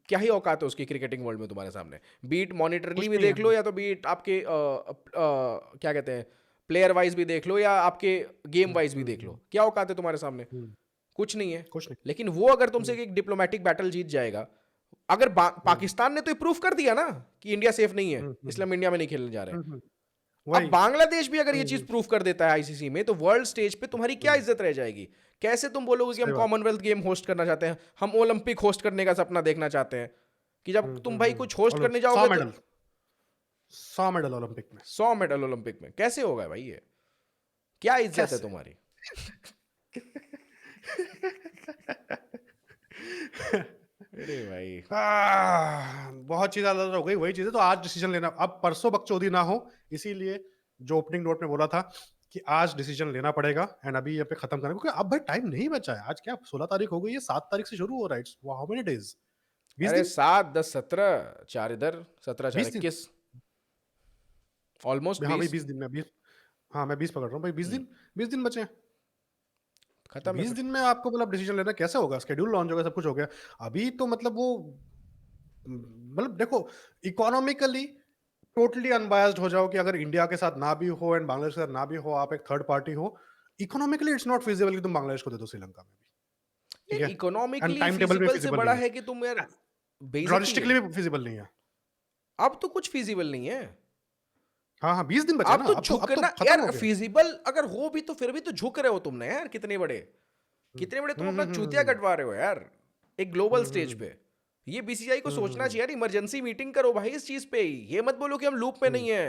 क्या ही औकात है उसकी क्रिकेटिंग वर्ल्ड में तुम्हारे सामने। बीट मॉनिटरली कुछ भी नहीं देख लो, है। या तो बीट आपके क्या कहते हैं, प्लेयर वाइज भी देख लो, या आपके गेम हम्म। वाइज भी देख लो, क्या औकात है तुम्हारे सामने। हम्म। कुछ नहीं है। कुछ नहीं। लेकिन वो अगर तुमसे हम्म। एक डिप्लोमेटिक बैटल जीत जाएगा, अगर हम्म। पाकिस्तान ने तो प्रूफ कर दिया ना कि इंडिया सेफ नहीं है, हम्म। इसलिए हम इंडिया में नहीं खेलने जा रहे हैं। हम्म। अब वही बांग्लादेश भी अगर ये वही चीज वही। प्रूफ कर देता है आईसीसी में, तो वर्ल्ड स्टेज पे तुम्हारी क्या हम्म। इज्जत रह जाएगी। कैसे तुम बोलोगे कि हम सही बात। कॉमनवेल्थ गेम होस्ट करना चाहते हैं, हम ओलंपिक होस्ट करने का सपना देखना चाहते हैं, कि जब तुम भाई कुछ होस्ट और करने 100 जाओगे तो मेडल, 100 मेडल ओलंपिक में। 100 मेडल ओलंपिक में कैसे होगा भाई ये। क्या इज्जत है कैसे? तुम्हारी। अरे भाई। बहुत चीजें अलग हो गई। वही चीजें तो आज डिसीजन लेना, अब परसों बकचोदी ना हो, इसीलिए जो ओपनिंग नोट में बोला था कि आज डिसीजन लेना पड़ेगा एंड अभी यहाँ पे खत्म करना, क्योंकि अब भाई टाइम नहीं बचा है। आज क्या 16 तारीख हो गई है, 7 तारीख से शुरू हो रहा है। How many days? 20 अरे दिन। 7 10 17 4 इधर, 17 4 20 दिन। 21, ऑलमोस्ट हाँ भाई 20। 20 दिन में 20। हाँ मैं 20 पकड़ रहा हूँ भाई, 20 दिन। 20 दिन बचे हैं। खत्म है 20 फिर। दिन में आपको मतलब डिसीजन लेना कैसे होगा? शेड्यूल लॉन्च हो गया, सब कुछ हो गया। अभी तो मतलब वो मतलब देखो, इकोनॉमिकली टोटली अनबायस्ड हो जाओ कि अगर इंडिया के साथ ना भी हो एंड बांग्लादेश के साथ ना भी हो, आप एक थर्ड पार्टी हो, इकोनॉमिकली इट्स नॉट फिजिबल कि तुम बांग्लादेश को दे दो श्रीलंका में भी। ठीक यार है। एंड इकोनॉमिकली टाइम टेबल भी फिजिबल से फिजिबल बड़ा नहीं है कि तुम यार, है, बेइज्जती है। लॉजिस्टिकली भी फिजिबल नहीं है। अब तो कुछ फिजिबल नहीं है। हाँ हाँ 20 दिन बचे हैं अब ना, तो अब तो झुकना खत्म यार, हो गया। फिजिबल अगर हो भी तो फिर भी तो झुक रहे हो तुमने यार, कितने बड़े, कितने बड़े तुम अपना चूतिया हम्म। कटवा रहे हो यार, एक ग्लोबल स्टेज हम्म। पे। ये बीसीसीआई को सोचना हम्म। चाहिए यार, इमरजेंसी मीटिंग करो भाई इस चीज पे। ये मत बोलो कि हम लूप में नहीं है,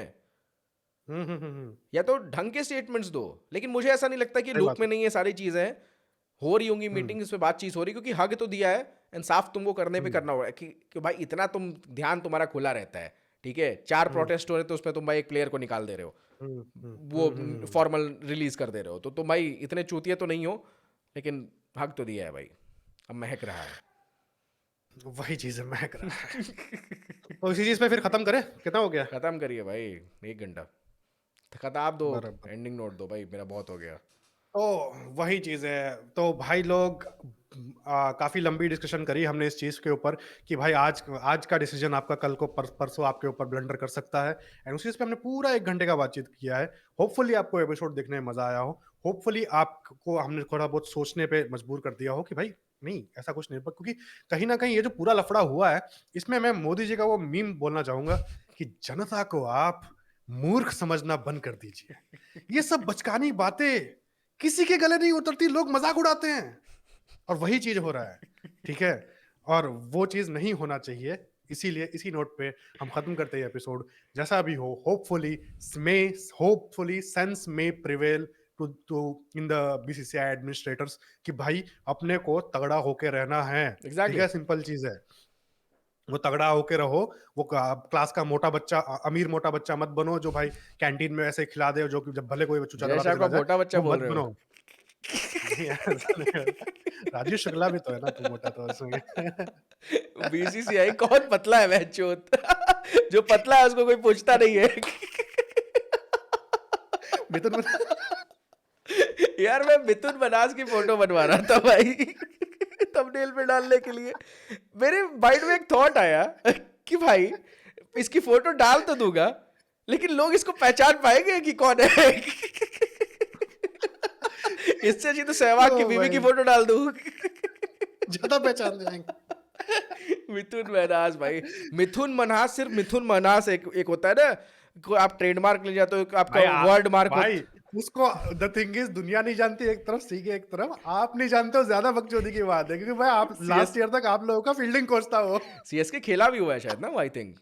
या तो ढंग के स्टेटमेंट्स दो। लेकिन मुझे ऐसा नहीं लगता कि सही लूप बात में है। नहीं है सारी चीजें। हो रही होंगी हम्म, मीटिंग, इस पे बातचीत हो रही, क्योंकि हक तो दिया है, इंसाफ तुमको करने पे हम्म, करना होगा कि भाई इतना तुम ध्यान तुम्हारा खुला रहता है, ठीक है, 4 हम्म, प्रोटेस्ट हो रहे तो उसमें तुम भाई एक प्लेयर को निकाल दे रहे हो, हम्म, हम्म, वो फॉर्मल रिलीज कर दे रहे हो, तो तुम भाई इतने चूतिए तो नहीं हो, लेकिन हक तो दिया है भाई, अब महक रहा है। वही चीज है, महक रहा है। तो इसी चीज पे फिर खत्म करें, कितना हो गया? खत्म करिए भाई, 1 घंटा खत्म, आप दो, बराबर। एंडिंग नोट दो भाई, मेरा बहुत हो गया। तो वही चीज है, तो भाई लोग काफी लंबी डिस्कशन करी हमने इस चीज के ऊपर कि भाई आज आज का डिसीजन आपका कल को परसों आपके ऊपर ब्लंडर कर सकता है। एंड उसी चीज पे हमने पूरा 1 घंटे का बातचीत किया है। होपफुली आपको एपिसोड देखने में मजा आया हो, होपफुली आपको हमने थोड़ा बहुत सोचने पे मजबूर कर दिया हो कि भाई नहीं ऐसा कुछ नहीं, क्योंकि कहीं ना कहीं ये जो पूरा लफड़ा हुआ है, इसमें मैं मोदी जी का वो मीम बोलना चाहूंगा कि जनता को आप मूर्ख समझना बंद कर दीजिए। ये सब बचकानी बातें किसी के गले नहीं उतरती, लोग मजाक उड़ाते हैं और वही चीज हो रहा है, ठीक है? और वो चीज नहीं होना चाहिए। इसीलिए इसी नोट पे हम खत्म करते हैं एपिसोड। जैसा भी हो, होपफुली सेंस में prevail to to in the BCCI administrators कि भाई अपने को तगड़ा होके रहना है, ठीक एग्जैक्टली है? सिंपल चीज है, वो तगड़ा होके रहो। वो क्लास का मोटा बच्चा, अमीर मोटा बच्चा मत बनो जो भाई कैंटीन में ऐसे खिला दे, जो कि जब भले कोई चूचा जय दबा के शाह को चला आप जाए, मोटा बच्चा वो बोल मत रहे हो? बनो। नहीं यार, ऐसा नहीं होता। राजीव शुक्ला भी तो है ना, तू मोटा तो उसमें। बीसीसीआई कौन पतला है बहनचोद? जो पतला है उसको कोई पूछता नहीं है। मिथुन यार मैं मिथुन मनास की फोटो बनवा रहा था भाई, थंबनेल पे डालने के लिए, मेरे माइंड में एक थॉट आया कि भाई इसकी फोटो डाल तो दूंगा, लेकिन लोग इसको पहचान पाएंगे कि कौन है? इससे अच्छी तो सहवाग की ओ बीवी की भाई, फोटो डाल दूं। ज्यादा पहचान जाएंगे। मिथुन मनास भाई, मिथुन मनास, सिर्फ मिथुन मनास एक एक होता है ना, को आप ट्रेडमार्क ले जाते हो, आपका भाई वर्ड मार्क भाई होता। उसको, द थिंग इज, दुनिया नहीं जानती एक तरफ, सीखे एक तरफ, आप नहीं जानते हो, ज्यादा बकचोदी की बात है, क्योंकि भाई आप सीएस लास्ट ईयर तक आप लोगों का फील्डिंग कोच था वो। सीएसके खेला भी हुआ है शायद ना, आई थिंक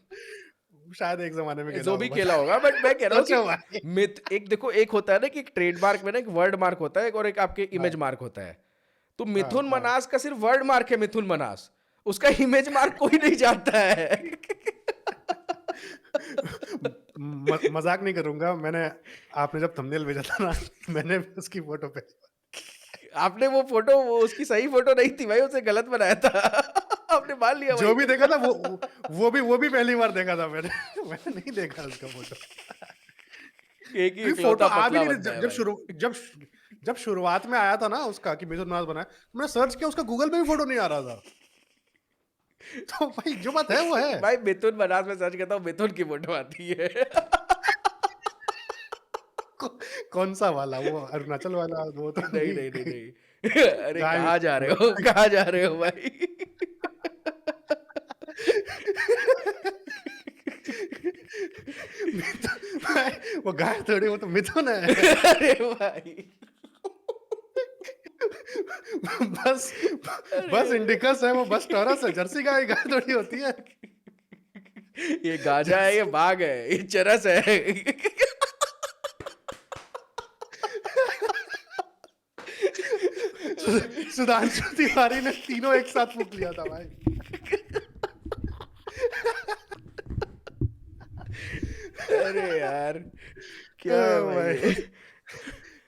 शायद एक जमाने में खेला जो भी होगा, खेला होगा, बट मैं कह रहा हूँ सोचो कि भाई। मिथ, एक देखो, एक होता है ना कि एक ट्रेडमार्क में ना एक वर्ड मार्क होता है और एक आपके हाँ इमेज मार्क होता है, तो हाँ मिथुन हाँ। मनास का सिर्फ वर्ड मार्क है मिथुन मनास, उसका इमेज मार्क कोई नहीं जानता है। मजाक नहीं करूंगा, मैंने, आपने जब थंबनेल भेजा था ना, मैंने भी उसकी फोटो पे, आपने वो फोटो, वो उसकी सही फोटो नहीं थी भाई, उसे गलत बनाया था। आपने मान लिया जो भाई। भी देखा था वो भी पहली बार देखा था मैंने। मैंने नहीं देखा उसका फोटो, एक ही क्योंकि फोटो इकलौता आ भी पतला नहीं रही। बंदा है जब भाई। शुरू जब जब शुरुआत में आया था ना उसका कि मिथुन मास बना है, मैंने सर्च किया, उसका गूगल पे भी फोटो नहीं आ रहा था। तो भाई जो बात है वो है। भाई मिथुन मनास में सर्च करता हूँ, मिथुन की फोटो आती है। कौ- कौन सा वाला, वो अरुणाचल वाला वो तो नहीं नहीं? नहीं नहीं नहीं। अरे गाय कहाँ जा रहे हो, कहाँ जा रहे हो भाई? वो गाय थोड़ी, वो तो मिथुन है। अरे भाई, बस बस अरे इंडिकस है वो, बस टॉरस है, जर्सी गाय गाय थोड़ी होती है। ये गाजा है, ये जर्सी। बाघ है, ये चरस है। सुधांशु तिवारी ने तीनों एक साथ फूक लिया था भाई। अरे यार, क्या है ओ भाई ये?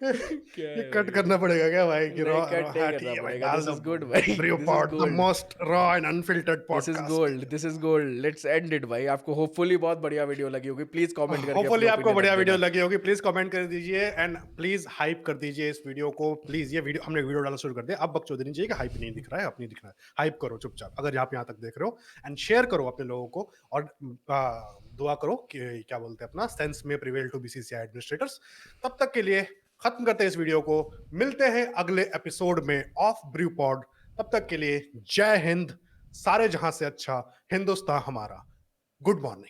भाई, क्या ये है कट भाई? करना पड़ेगा क्या भाई? कि नहीं, कट नहीं हाँ करना ठीक है भाई, पड़ेगा, डाल दिस दो। इज गुड भाई, Brio this is pod, the gold, most raw and unfiltered this is podcast. Gold, this is gold, let's end it भाई। आपको होपफुली बहुत बढ़िया वीडियो लगी होगी, प्लीज कमेंट करके होपफुली अपने आपको ओपिनियन रख बढ़िया वीडियो देना। लगी होगी, प्लीज कमेंट कर दीजिए एंड प्लीज हाइप कर दीजिए इस वीडियो को। प्लीज, ये वीडियो हमने वीडियो डालना शुरू कर दिया, अब बकचोदी नहीं चाहिए कि हाइप नहीं दिख रहा है, अब नहीं दिख रहा है। हाइप करो चुपचाप, अगर आप यहाँ तक देख रहे हो, एंड शेयर करो अपने लोगों को, और दुआ करो कि क्या बोलते हैं अपना, सेंस में प्रिवेल टू बीसीसीआई एडमिनिस्ट्रेटर्स। तब तक के लिए खत्म करते हैं इस वीडियो को, मिलते हैं अगले एपिसोड में ऑफ ब्रू पॉड। तब तक के लिए जय हिंद, सारे जहां से अच्छा हिंदुस्तान हमारा। Good morning.